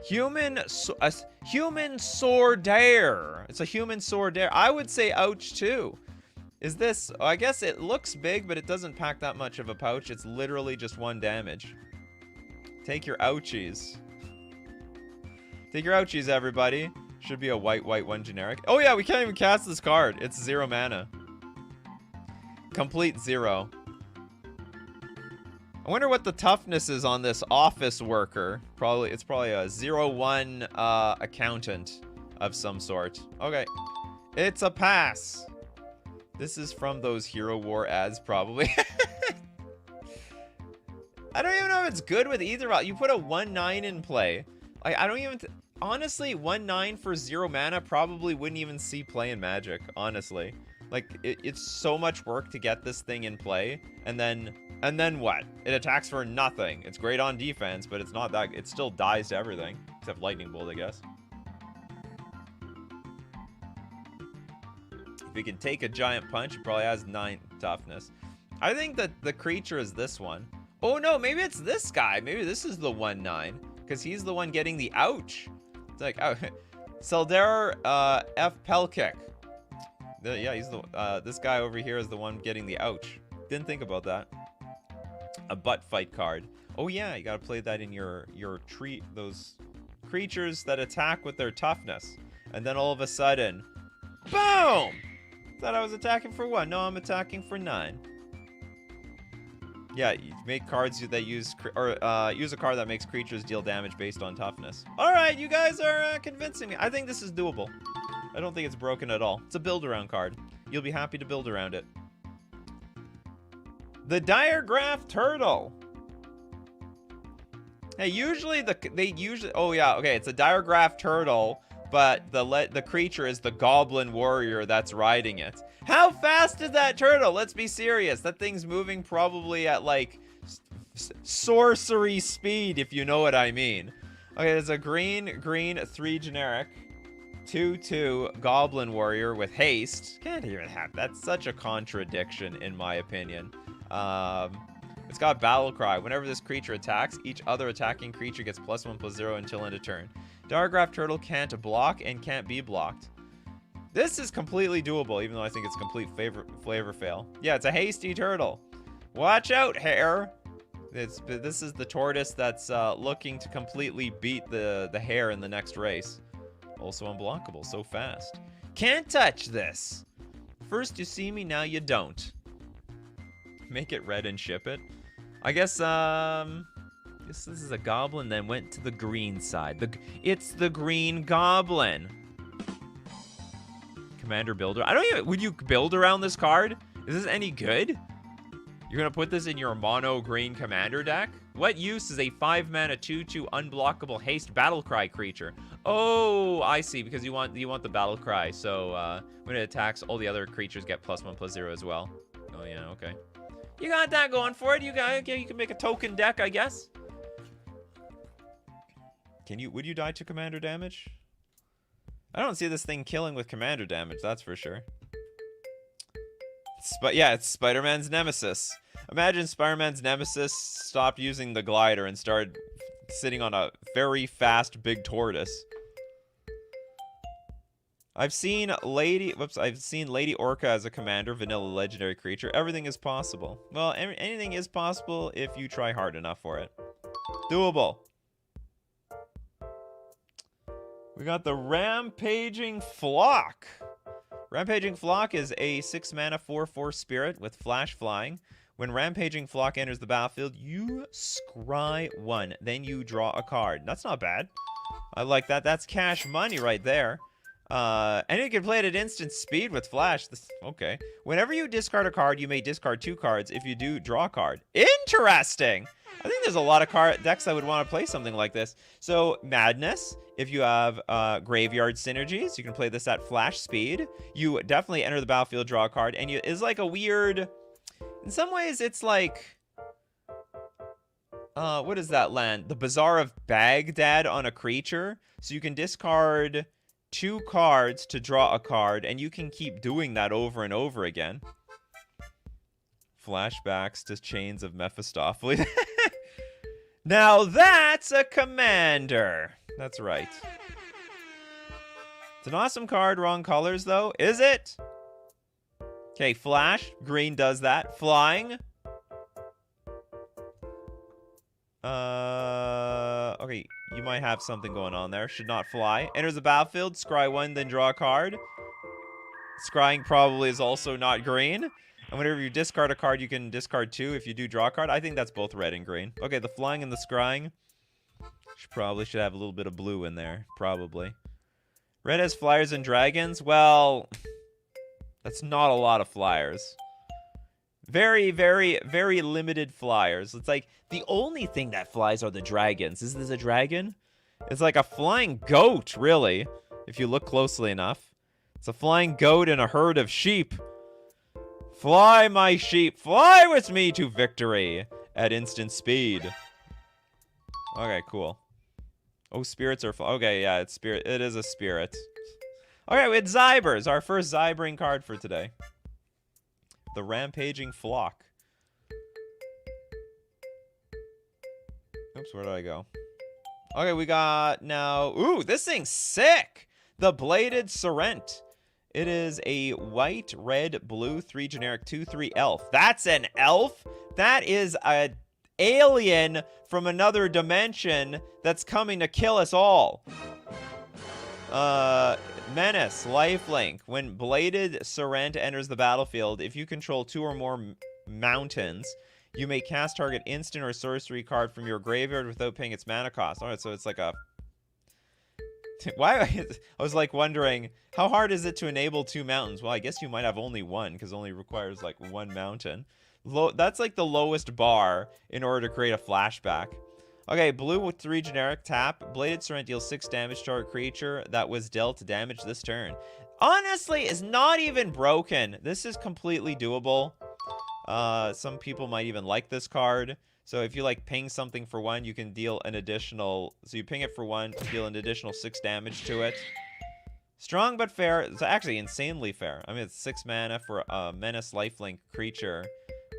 Human Sordair. It's a human Sordair. I would say ouch too. Is this... I guess it looks big, but it doesn't pack that much of a pouch. It's literally just 1 damage. Take your ouchies. Take your ouchies, everybody. Should be a white 1 generic. Oh yeah, we can't even cast this card. It's 0 mana. Complete 0. I wonder what the toughness is on this office worker. It's probably a 0/1 accountant of some sort. Okay. It's a pass. This is from those Hero War ads, probably. I don't even know if it's good with either route. You put a 1/9 in play. Like, I don't even... honestly, 1/9 for 0 mana probably wouldn't even see play in Magic, honestly. Like, it's so much work to get this thing in play, and then what? It attacks for nothing. It's great on defense, but it's not that... it still dies to everything. Except Lightning Bolt, I guess. If he can take a giant punch, it probably has 9 toughness. I think that the creature is this one. Oh no, maybe it's this guy. Maybe this is the 1/9. Because he's the one getting the ouch. It's like, oh, Seldarar F. Pelkick. Yeah, he's the... this guy over here is the one getting the ouch. Didn't think about that. A butt fight card. Oh yeah, you gotta play that in your those creatures that attack with their toughness. And then all of a sudden, boom! Thought I was attacking for 1. No, I'm attacking for 9. Yeah, you make cards that use use a card that makes creatures deal damage based on toughness. All right, you guys are convincing me. I think this is doable. I don't think it's broken at all. It's a build-around card. You'll be happy to build around it. The Diregraph Turtle. Hey, usually oh yeah, okay, it's a Diregraph Turtle, but the creature is the Goblin Warrior that's riding it. How fast is that turtle? Let's be serious. That thing's moving probably at like sorcery speed, if you know what I mean. Okay, there's a green 3 generic. 2/2 Goblin Warrior with haste. Can't even have... that's such a contradiction in my opinion. It's got Battle Cry. Whenever this creature attacks, each other attacking creature gets +1/+0 until end of turn. Diregraph Turtle can't block and can't be blocked. This is completely doable, even though I think it's complete flavor fail. Yeah, it's a hasty turtle. Watch out, hare. This is the tortoise that's looking to completely beat the hare in the next race. Also unblockable, so fast. Can't touch this. First you see me, now you don't. Make it red and ship it. I guess this is a goblin, then went to the green side. It's the green goblin. Commander Builder. I don't even... Would you build around this card? Is this any good? You're going to put this in your mono green commander deck? What use is a 5-mana 2/2 unblockable haste battlecry creature? Oh, I see. Because you want the battlecry. So when it attacks, all the other creatures get +1/+0 as well. Oh yeah, okay. You got that going for it. You can make a token deck, I guess. Would you die to commander damage? I don't see this thing killing with commander damage, that's for sure. But yeah, it's Spider-Man's nemesis. Imagine Spider-Man's nemesis stopped using the glider and started sitting on a very fast big tortoise. I've seen Lady Orca as a commander, vanilla legendary creature. Everything is possible. Well, anything is possible if you try hard enough for it. Doable. We got the Rampaging Flock. Rampaging Flock is a 6-mana 4/4 spirit with flash flying. When Rampaging Flock enters the battlefield, you scry 1. Then you draw a card. That's not bad. I like that. That's cash money right there. And you can play it at instant speed with flash. Okay. Whenever you discard a card, you may discard 2 cards. If you do, draw a card. Interesting! I think there's a lot of decks that would want to play something like this. So, Madness. If you have Graveyard Synergies, you can play this at flash speed. You definitely enter the battlefield, draw a card. And it's like a weird... In some ways, it's like... what is that land? The Bazaar of Baghdad on a creature. So you can discard 2 cards to draw a card, and you can keep doing that over and over again. Flashbacks to Chains of Mephistopheles. Now that's a commander. That's right. It's an awesome card. Wrong colors, though. Is it? Okay, flash. Green does that. Flying. Okay, you might have something going on there. Should not fly. Enters the battlefield. Scry 1, then draw a card. Scrying probably is also not green. And whenever you discard a card, you can discard 2 if you do draw a card. I think that's both red and green. Okay, the flying and the scrying. Probably should have a little bit of blue in there. Probably. Red has flyers and dragons. Well, that's not a lot of flyers. Very, very, very limited flyers. It's like the only thing that flies are the dragons. Is this a dragon? It's like a flying goat, really, if you look closely enough. It's a flying goat and a herd of sheep. Fly, my sheep, fly with me to victory at instant speed. Okay, cool. Oh, spirits are... Okay, yeah, it's spirit. It is a spirit. Okay, we had Zybers, our first Zybering card for today. The Rampaging Flock. Oops, where did I go? Okay, we got now... Ooh, this thing's sick! The Bladed Sorrent. It is a white, red, blue, 3 generic, 2/3 elf. That's an elf? That is a alien from another dimension that's coming to kill us all. Menace, lifelink. When Bladed Sorrent enters the battlefield, if you control 2 or more mountains, you may cast target instant or sorcery card from your graveyard without paying its mana cost. Alright, so it's like a... Why? I was like wondering, how hard is it to enable 2 mountains? Well, I guess you might have only 1, because it only requires like 1 mountain. That's like the lowest bar in order to create a flashback. Okay, blue with 3 generic, tap. Bladed Sorrent deals 6 damage to our creature that was dealt damage this turn. Honestly, it's not even broken. This is completely doable. Some people might even like this card. So if you like ping something for 1, you can deal an additional... So you ping it for 1, deal an additional 6 damage to it. Strong but fair. It's actually insanely fair. I mean, it's 6 mana for a Menace lifelink creature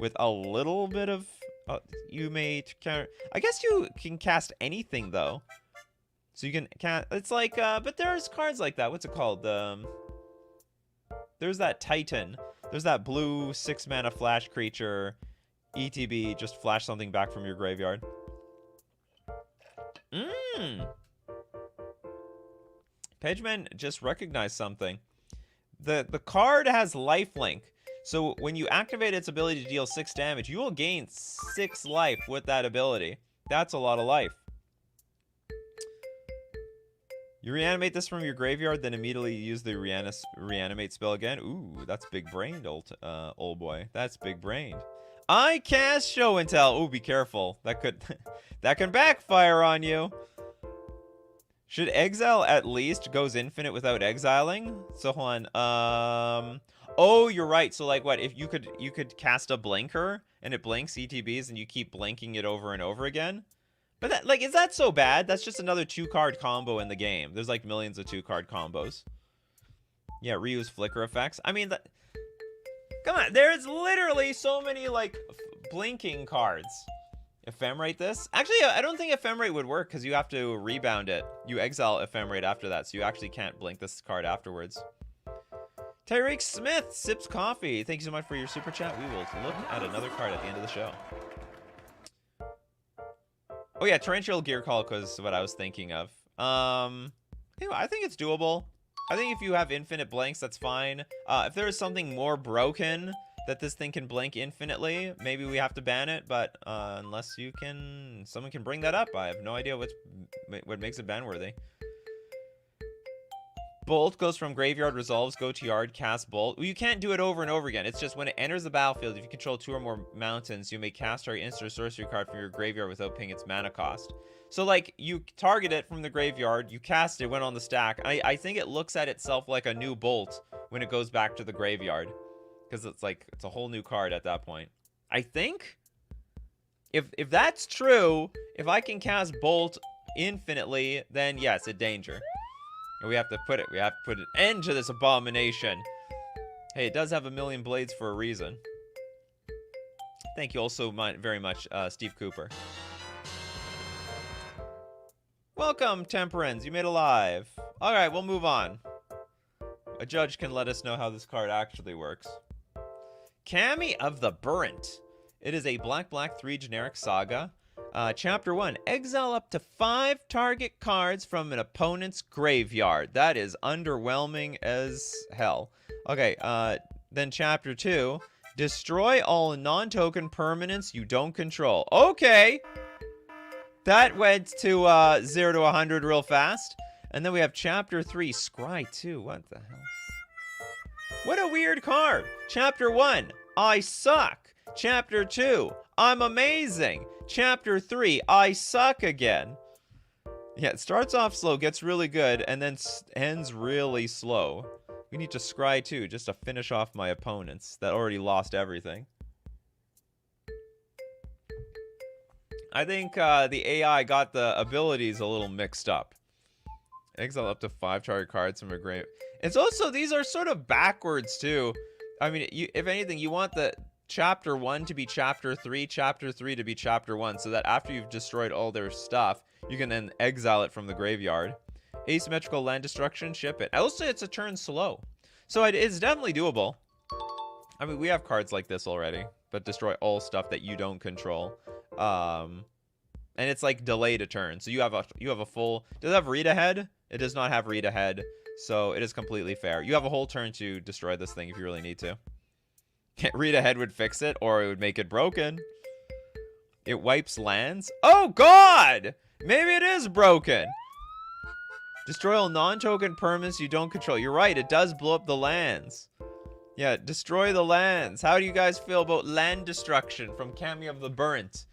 with a little bit of You may counter. I guess you can cast anything though. So you can cast. It's like, but there's cards like that. What's it called? There's that Titan. There's that blue 6-mana flash creature. ETB, just flash something back from your graveyard. Pageman just recognized something. The card has lifelink. So when you activate its ability to deal 6 damage, you will gain 6 life with that ability. That's a lot of life. You reanimate this from your graveyard, then immediately use the reanimate spell again. Ooh, that's big-brained, old boy. That's big-brained. I cast Show and Tell. Ooh, be careful. That could that can backfire on you. Should exile at least goes infinite without exiling? So hold on. Oh, you're right. So like what? If you could cast a blinker and it blinks ETBs and you keep blinking it over and over again. But that, like, is that so bad? That's just another 2-card combo in the game. There's like millions of 2-card combos. Yeah, reuse flicker effects. I mean, come on, there's literally so many like blinking cards. Ephemerate this. Actually, I don't think ephemerate would work because you have to rebound it. You exile ephemerate after that, so you actually can't blink this card afterwards. Tyreek Smith sips coffee. Thank you so much for your super chat. We will look at another card at the end of the show. Oh yeah, Torrential Gear Call was what I was thinking of. Anyway, I think it's doable. I think if you have infinite blanks, that's fine. If there is something more broken that this thing can blink infinitely, maybe we have to ban it. But unless someone can bring that up. I have no idea what makes it ban worthy. Bolt goes from graveyard, resolves, go to yard, cast Bolt. Well, you can't do it over and over again. It's just when it enters the battlefield, if you control 2 or more mountains, you may cast our instant or sorcery card from your graveyard without paying its mana cost. So, like, you target it from the graveyard, you cast it, went on the stack. I think it looks at itself like a new Bolt when it goes back to the graveyard. Because it's like, it's a whole new card at that point. I think? If that's true, if I can cast Bolt infinitely, then yes, it's danger. And we have to put an end to this abomination. Hey, it does have a million blades for a reason. Thank you also very much, Steve Cooper. Welcome, Temperance. You made it live. All right, we'll move on. A judge can let us know how this card actually works. Kami of the Burnt. It is a black 3 generic saga. Chapter 1, exile up to 5 target cards from an opponent's graveyard. That is underwhelming as hell. Okay, then Chapter 2, destroy all non-token permanents you don't control. Okay! That went to 0 to 100 real fast. And then we have Chapter 3, Scry 2. What the hell? What a weird card. Chapter 1, I suck. Chapter 2, I'm amazing. Chapter 3, I suck again. Yeah, it starts off slow, gets really good, and then ends really slow. We need to scry too, just to finish off my opponents that already lost everything. I think the AI got the abilities a little mixed up. Exile up to 5 target cards from a grave. It's also, these are sort of backwards too. I mean, if anything, you want the Chapter 1 to be Chapter 3, Chapter 3 to be Chapter 1, so that after you've destroyed all their stuff, you can then exile it from the graveyard. Asymmetrical land destruction, ship it. Also, it's a turn slow. So it's definitely doable. I mean, we have cards like this already, but destroy all stuff that you don't control. And it's like delayed a turn. So you have a full... Does it have read ahead? It does not have read ahead, so it is completely fair. You have a whole turn to destroy this thing if you really need to. Read ahead would fix it, or it would make it broken. It wipes lands. Oh, God! Maybe it is broken. Destroy all non-token permanents you don't control. You're right, it does blow up the lands. Yeah, destroy the lands. How do you guys feel about land destruction from Kami of the Burnt?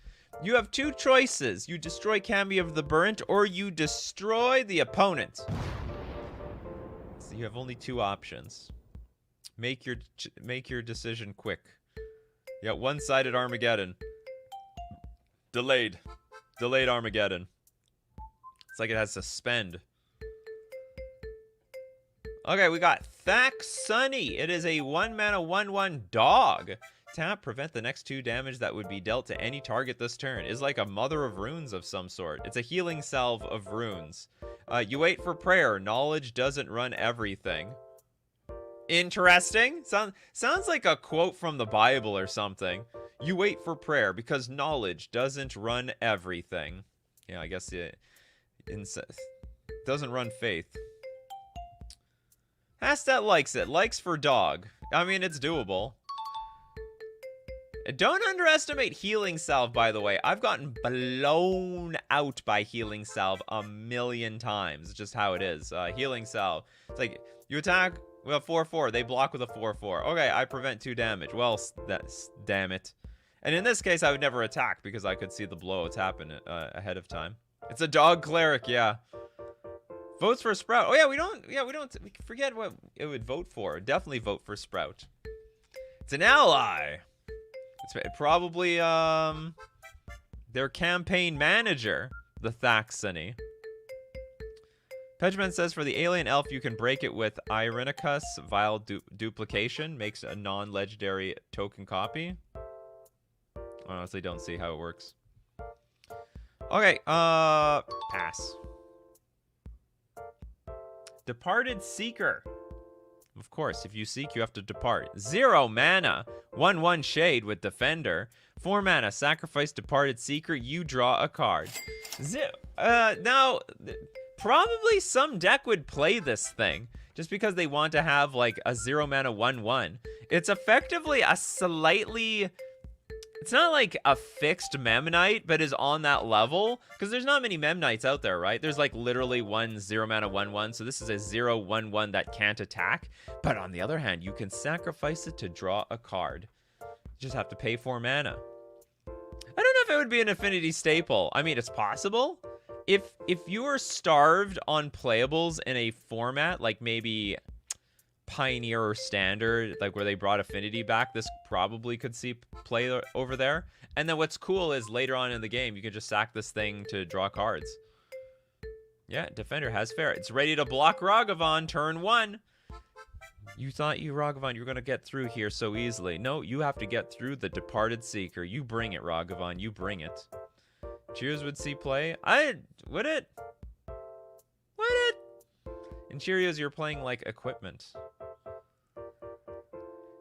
You have 2 choices. You destroy Kami of the Burnt, or you destroy the opponent. So you have only 2 options. Make your decision quick. You got one-sided Armageddon. Delayed Armageddon. It's like it has to spend. Okay, we got Thack Sunny. It is a 1-mana 1/1 dog. Tap, prevent the next 2 damage that would be dealt to any target this turn. Is like a mother of runes of some sort. It's a healing salve of runes. You wait for prayer. Knowledge doesn't run everything. Interesting. Sounds like a quote from the Bible or something. You wait for prayer because knowledge doesn't run everything. Yeah, I guess it doesn't run faith. Hastat likes it. Likes for dog. I mean, it's doable. Don't underestimate healing salve, by the way. I've gotten blown out by healing salve a million times. It's just how it is. Healing salve. It's like, you attack, we have 4/4. They block with a 4/4. Okay, I prevent 2 damage. Well, damn it. And in this case, I would never attack because I could see the blows happen ahead of time. It's a dog cleric, yeah. Votes for Sprout. Oh, yeah, we forget what it would vote for. Definitely vote for Sprout. It's an ally. It's probably their campaign manager, the Thaxony. Pedgeman says for the alien elf, you can break it with Irenicus Vile Duplication. Makes a non-legendary token copy. I honestly don't see how it works. Okay, pass. Departed Seeker. Of course, if you seek, you have to depart. 0 mana. 1/1 Shade with Defender. 4 mana. Sacrifice Departed Seeker. You draw a card. Now, probably some deck would play this thing just because they want to have like a 0 mana 1/1. It's effectively a slightly... It's not like a fixed Memnite, but is on that level. Because there's not many Memnites out there, right? There's like literally one 0 mana 1/1. So this is a 0/1/1 that can't attack. But on the other hand, you can sacrifice it to draw a card. You just have to pay 4 mana. I don't know if it would be an affinity staple. I mean, it's possible. If you are starved on playables in a format, like maybe Pioneer or Standard, like where they brought Affinity back, this probably could see play over there. And then what's cool is later on in the game, you can just sack this thing to draw cards. Yeah, Defender has fair. It's ready to block Ragavan turn 1. You thought you, Ragavan, you were going to get through here so easily. No, you have to get through the Departed Seeker. You bring it, Ragavan. You bring it. Cheers would see play. Would it? Would it? In Cheerios, you're playing like equipment.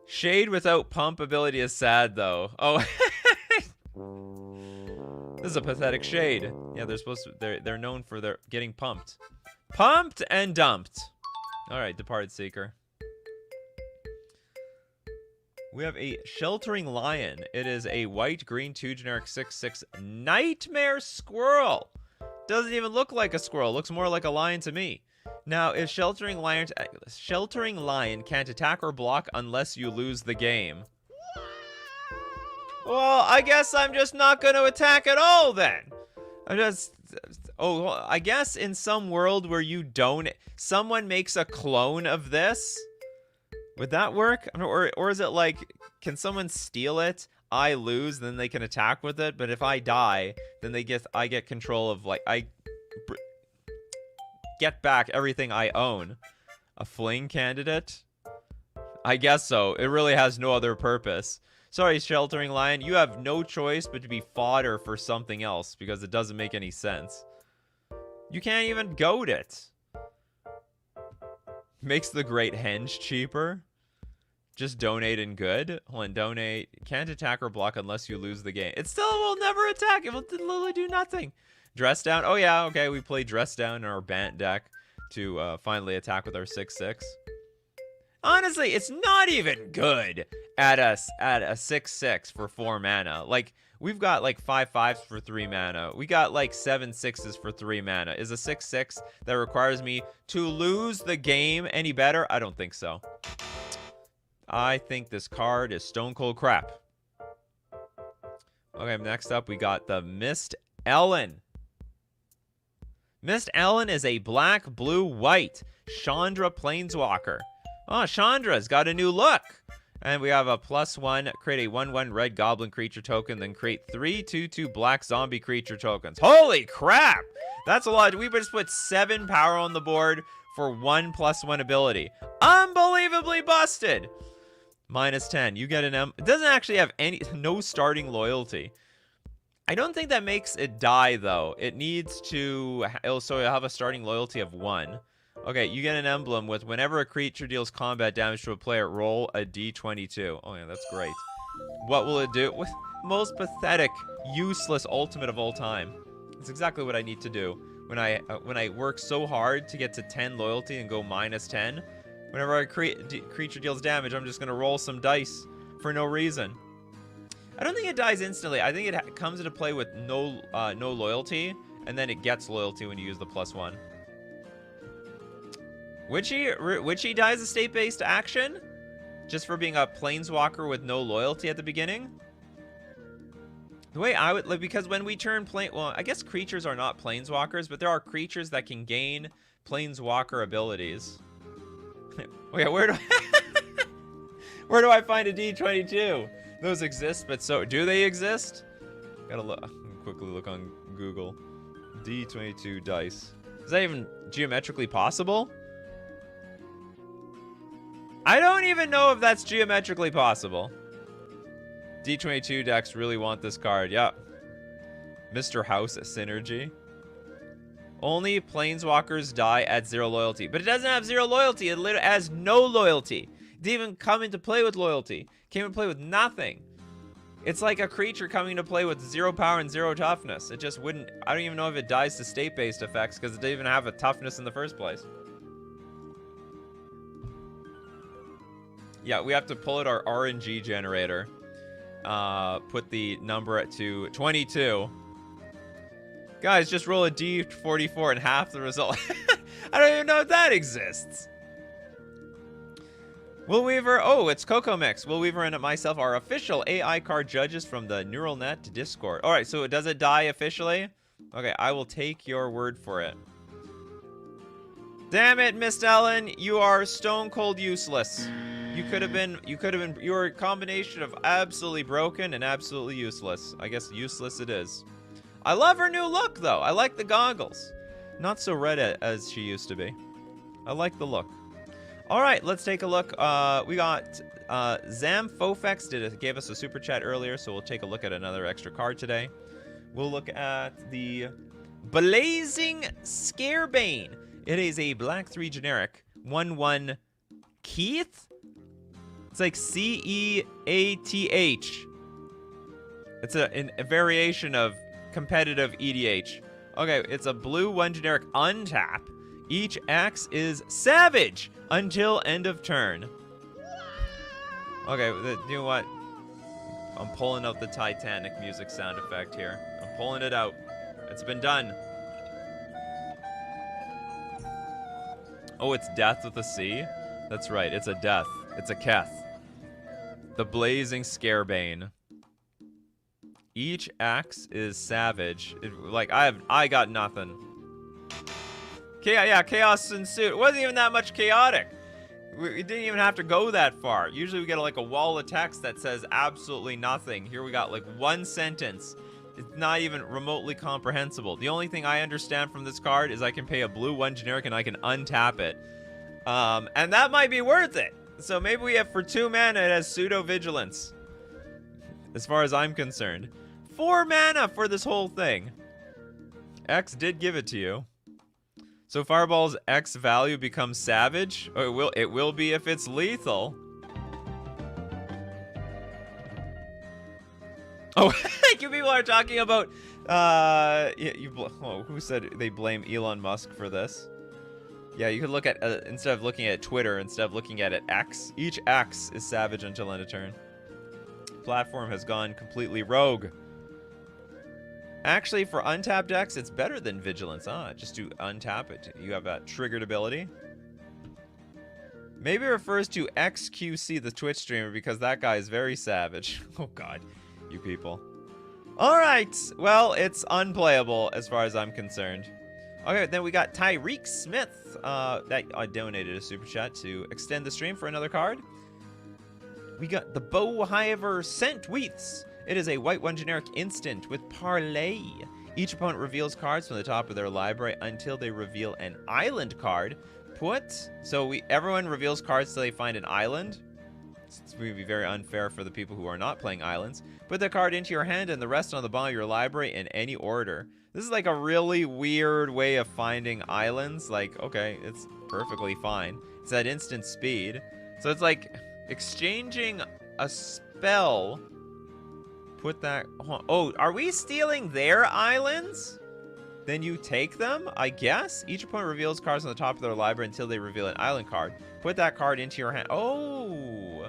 Shade without pump ability is sad, though. Oh. This is a pathetic Shade. Yeah, they're known for their getting pumped. Pumped and dumped. All right, Departed Seeker. We have a Sheltering Lion. It is a white, green, 2 generic 6/6 Nightmare Squirrel. Doesn't even look like a squirrel. Looks more like a lion to me. Now, if Sheltering Lion can't attack or block unless you lose the game. Well, I guess I'm just not going to attack at all then. I guess in some world where you don't, someone makes a clone of this. Would that work? Or is it like, can someone steal it? I lose, then they can attack with it. But if I die, then I get control of, like, I get back everything I own. A fling candidate? I guess so. It really has no other purpose. Sorry, Sheltering Lion. You have no choice but to be fodder for something else because it doesn't make any sense. You can't even goad it. Makes the Great Henge cheaper. Just donate and good. Hold on, donate. Can't attack or block unless you lose the game. It still will never attack. It will literally do nothing. Dress down. Oh, yeah, okay. We play Dress Down in our Bant deck to finally attack with our 6/6. Honestly, it's not even good at a 6/6 for 4 mana. Like, we've got like 5/5s for 3 mana. We got like 7/6s for 3 mana. Is a 6/6 that requires me to lose the game any better? I don't think so. I think this card is stone cold crap. Okay, next up we got the Mist Ellen. Mist Ellen is a black, blue, white Chandra Planeswalker. Oh, Chandra's got a new look. And we have a +1, create a 1/1 red goblin creature token, then create 3 2/2 black zombie creature tokens. Holy crap! That's a lot. We just put 7 power on the board for 1 +1 ability. Unbelievably busted! -10. You get an M. It doesn't actually have no starting loyalty. I don't think that makes it die, though. It needs to... So you'll have a starting loyalty of 1. Okay, you get an emblem with whenever a creature deals combat damage to a player, roll a d22. Oh, yeah, that's great. What will it do? Most pathetic, useless ultimate of all time. It's exactly what I need to do. When I work so hard to get to 10 loyalty and go -10, whenever a creature deals damage, I'm just going to roll some dice for no reason. I don't think it dies instantly. I think it comes into play with no loyalty, and then it gets loyalty when you use the +1. Witchy dies a state-based action? Just for being a planeswalker with no loyalty at the beginning? The way I would... Like, because when we turn well, I guess creatures are not planeswalkers, but there are creatures that can gain planeswalker abilities. Wait, where do I find a D22? Those exist, but so do they exist? Gotta quickly look on Google. D22 dice. Is that even geometrically possible? I don't even know if that's geometrically possible. D22 decks really want this card. Yep. Mr. House Synergy. Only planeswalkers die at 0 loyalty. But it doesn't have 0 loyalty. It literally has no loyalty. It didn't even come into play with loyalty. Came into play with nothing. It's like a creature coming to play with 0 power and 0 toughness. It just wouldn't... I don't even know if it dies to state-based effects because it didn't even have a toughness in the first place. Yeah, we have to pull out our RNG generator. Put the number to 22. Guys, just roll a D44 and half the result. I don't even know if that exists. Will Weaver, oh, it's Coco Mix. Will Weaver and myself are official AI card judges from the neural net Discord. All right, so does it die officially? Okay, I will take your word for it. Damn it, Miss Ellen, you are stone cold useless. You were a combination of absolutely broken and absolutely useless. I guess useless it is. I love her new look, though. I like the goggles. Not so red as she used to be. I like the look. All right, let's take a look. We got Zam Fofex gave us a super chat earlier, so we'll take a look at another extra card today. We'll look at the Blazing Scarebane. It is a black 3 generic 1/1 Keith. It's like Ceath. It's a variation of competitive EDH. Okay, it's a blue 1 generic untap. Each X is savage until end of turn. Okay, you know what? I'm pulling out the Titanic music sound effect here. I'm pulling it out. It's been done. Oh, it's death with a C? That's right, it's a death. It's a Keth. The Blazing Scarebane. Each X is savage. I got nothing. Yeah, chaos ensued. It wasn't even that much chaotic. We didn't even have to go that far. Usually we get like a wall of text that says absolutely nothing. Here we got like 1 sentence. It's not even remotely comprehensible. The only thing I understand from this card is I can pay a blue 1 generic and I can untap it. And that might be worth it. So maybe we have for 2 mana, it has pseudo vigilance. As far as I'm concerned. 4 mana for this whole thing. X did give it to you. So Fireball's X value becomes savage. Oh, it will be if it's lethal. Oh, you people are talking about who said they blame Elon Musk for this? Yeah, you could look at instead of looking at Twitter, instead of looking at it X, each X is savage until end of turn. Platform has gone completely rogue. Actually, for untapped X, it's better than Vigilance. Just to untap it. You have that triggered ability. Maybe it refers to XQC, the Twitch streamer, because that guy is very savage. Oh, God. You people. All right. Well, it's unplayable as far as I'm concerned. Okay, then we got Tyreek Smith. That donated a super chat to extend the stream for another card. We got the Bowhiver Scentweets. It is a white 1 generic instant with Parlay. Each opponent reveals cards from the top of their library until they reveal an island card. Everyone reveals cards till they find an island. It's going to be very unfair for the people who are not playing islands. Put the card into your hand and the rest on the bottom of your library in any order. This is like a really weird way of finding islands. Like, okay, it's perfectly fine. It's at instant speed. So it's like exchanging a spell. Put that... Oh, are we stealing their islands? Then you take them, I guess? Each opponent reveals cards on the top of their library until they reveal an island card. Put that card into your hand. Oh!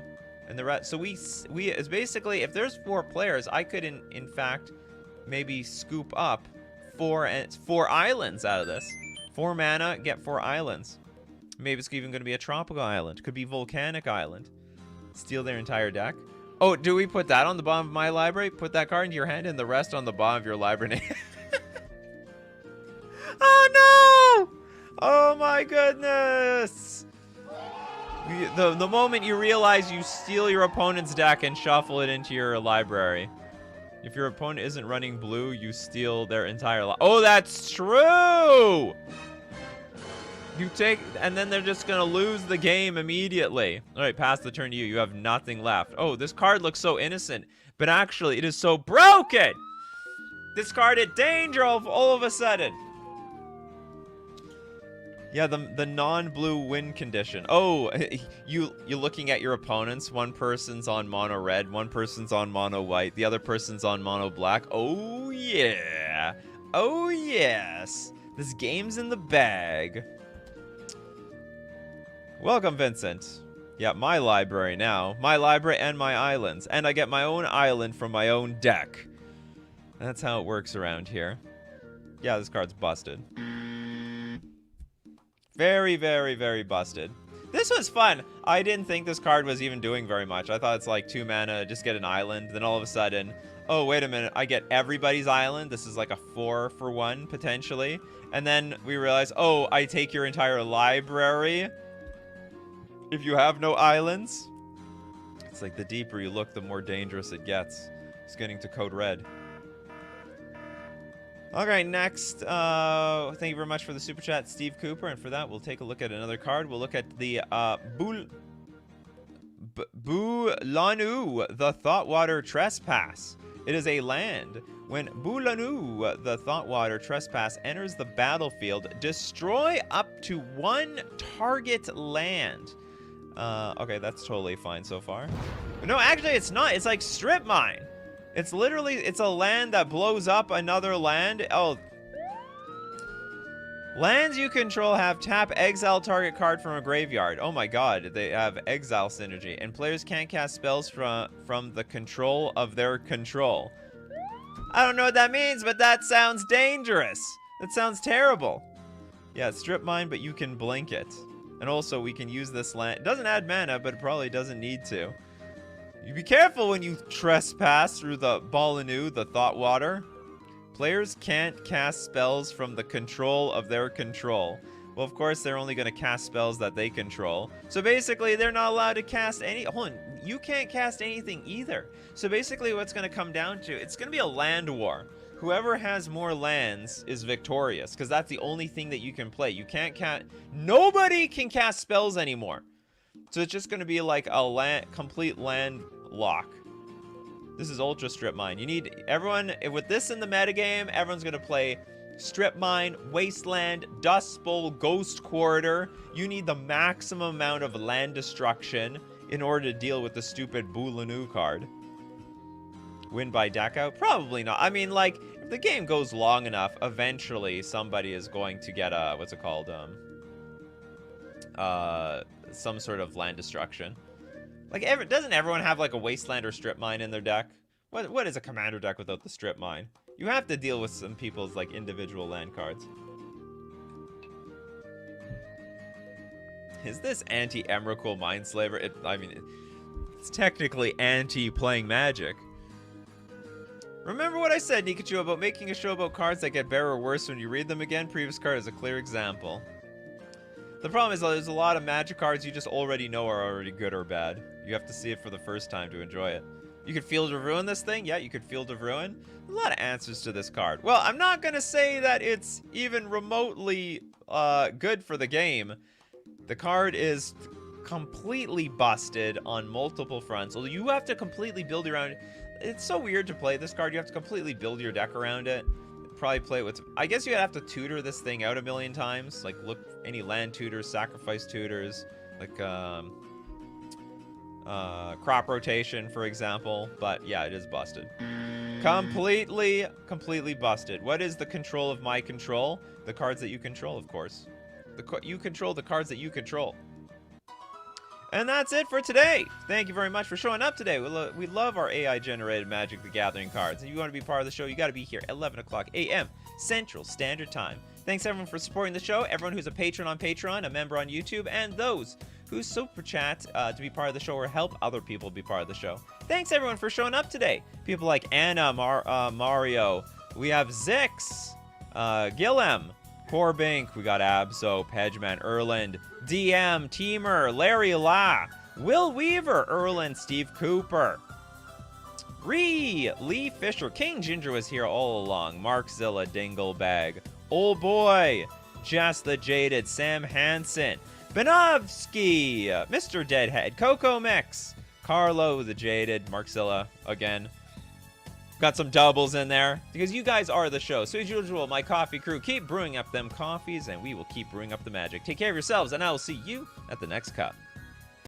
And the rest... So it's basically, if there's 4 players, I could, in fact, maybe scoop up 4 islands out of this. 4 mana, get 4 islands. Maybe it's even going to be a tropical island. Could be volcanic island. Steal their entire deck. Oh, do we put that on the bottom of my library? Put that card into your hand and the rest on the bottom of your library. Oh, no! Oh, my goodness! The moment you realize you steal your opponent's deck and shuffle it into your library. If your opponent isn't running blue, you steal their entire Oh, that's true! You take... And then they're just gonna lose the game immediately. Alright, pass the turn to you. You have nothing left. Oh, this card looks so innocent. But actually, it is so broken! Discarded danger all of a sudden. Yeah, the non-blue win condition. Oh, you're looking at your opponents. One person's on mono red, one person's on mono white, the other person's on mono black. Oh yeah. Oh yes. This game's in the bag. Welcome, Vincent. Yeah, my library now. My library and my islands. And I get my own island from my own deck. That's how it works around here. Yeah, this card's busted. Very, very, very busted. This was fun. I didn't think this card was even doing very much. I thought it's like 2 mana, just get an island. Then all of a sudden, oh, wait a minute. I get everybody's island. This is like a 4 for 1, potentially. And then we realize, oh, I take your entire library. If you have no islands. It's like the deeper you look, the more dangerous it gets. It's getting to code red. Alright, next, thank you very much for the super chat, Steve Cooper, and for that, we'll take a look at another card. We'll look at the, Bulanu, the Thoughtwater Trespass. It is a land. When Bulanu, the Thoughtwater Trespass, enters the battlefield, destroy up to 1 target land. Okay, that's totally fine so far. No, actually, it's not. It's like Strip Mine. It's literally, it's a land that blows up another land. Oh. Lands you control have tap exile target card from a graveyard. Oh my god, they have exile synergy. And players can't cast spells from the control of their control. I don't know what that means, but that sounds dangerous. That sounds terrible. Yeah, it's Strip Mine, but you can blink it. And also, we can use this land. It doesn't add mana, but it probably doesn't need to. You be careful when you trespass through the Bulanu, the Thoughtwater. Players can't cast spells from the control of their control. Well, of course, they're only going to cast spells that they control. So basically, they're not allowed to cast any... Hold on, you can't cast anything either. So basically, what's going to come down to... It's going to be a land war. Whoever has more lands is victorious, because that's the only thing that you can play. You can't cast... Nobody can cast spells anymore. So it's just going to be like a complete land lock. This is Ultra Strip Mine. You need everyone with this in the metagame. Everyone's going to play Strip Mine, Wasteland, Dust Bowl, Ghost Quarter. You need the maximum amount of land destruction in order to deal with the stupid Bulanu card. Win by deck out? Probably not. I mean, like, if the game goes long enough, eventually somebody is going to get a, what's it called? Some sort of land destruction. Like, doesn't everyone have like a Wasteland or Strip Mine in their deck? What is a commander deck without the Strip Mine? You have to deal with some people's like individual land cards. Is this anti-Emrakul Mindslaver? I mean, it's technically anti-playing Magic. Remember what I said, Nikachu, about making a show about cards that get better or worse when you read them again? Previous card is a clear example. The problem is there's a lot of Magic cards you just already know are already good or bad. You have to see it for the first time to enjoy it. You could Field of Ruin this thing? Yeah, you could Field of Ruin. A lot of answers to this card. Well, I'm not going to say that it's even remotely good for the game. The card is completely busted on multiple fronts. So you have to completely build around it. It's so weird to play this card. You have to completely build your deck around it. Probably play it with... I guess you'd have to tutor this thing out a million times. Like, look, any land tutors, sacrifice tutors, like, crop rotation, for example. But, yeah, it is busted. Completely busted. What is the control of my control? The cards that you control, of course. You control the cards that you control. And that's it for today. Thank you very much for showing up today. We love our AI-generated Magic the Gathering cards. If you want to be part of the show, you got to be here at 11 o'clock a.m. Central Standard Time. Thanks, everyone, for supporting the show. Everyone who's a patron on Patreon, a member on YouTube, and those who super chat to be part of the show or help other people be part of the show. Thanks, everyone, for showing up today. People like Anna, Mario. We have Zix, Gillem, Corbink, we got Abso, Pedgeman, Erland, DM, Teamer, Larry La, Will Weaver, Erland, Steve Cooper, Lee Fisher, King Ginger was here all along, Mark Zilla, Dinglebag, Old Boy, Jess the Jaded, Sam Hansen, Benovsky, Mr. Deadhead, Coco Mix, Carlo the Jaded, Mark Zilla again. Got some doubles in there because you guys are the show. So as usual, my coffee crew, keep brewing up them coffees and we will keep brewing up the magic. Take care of yourselves and I will see you at the next cup.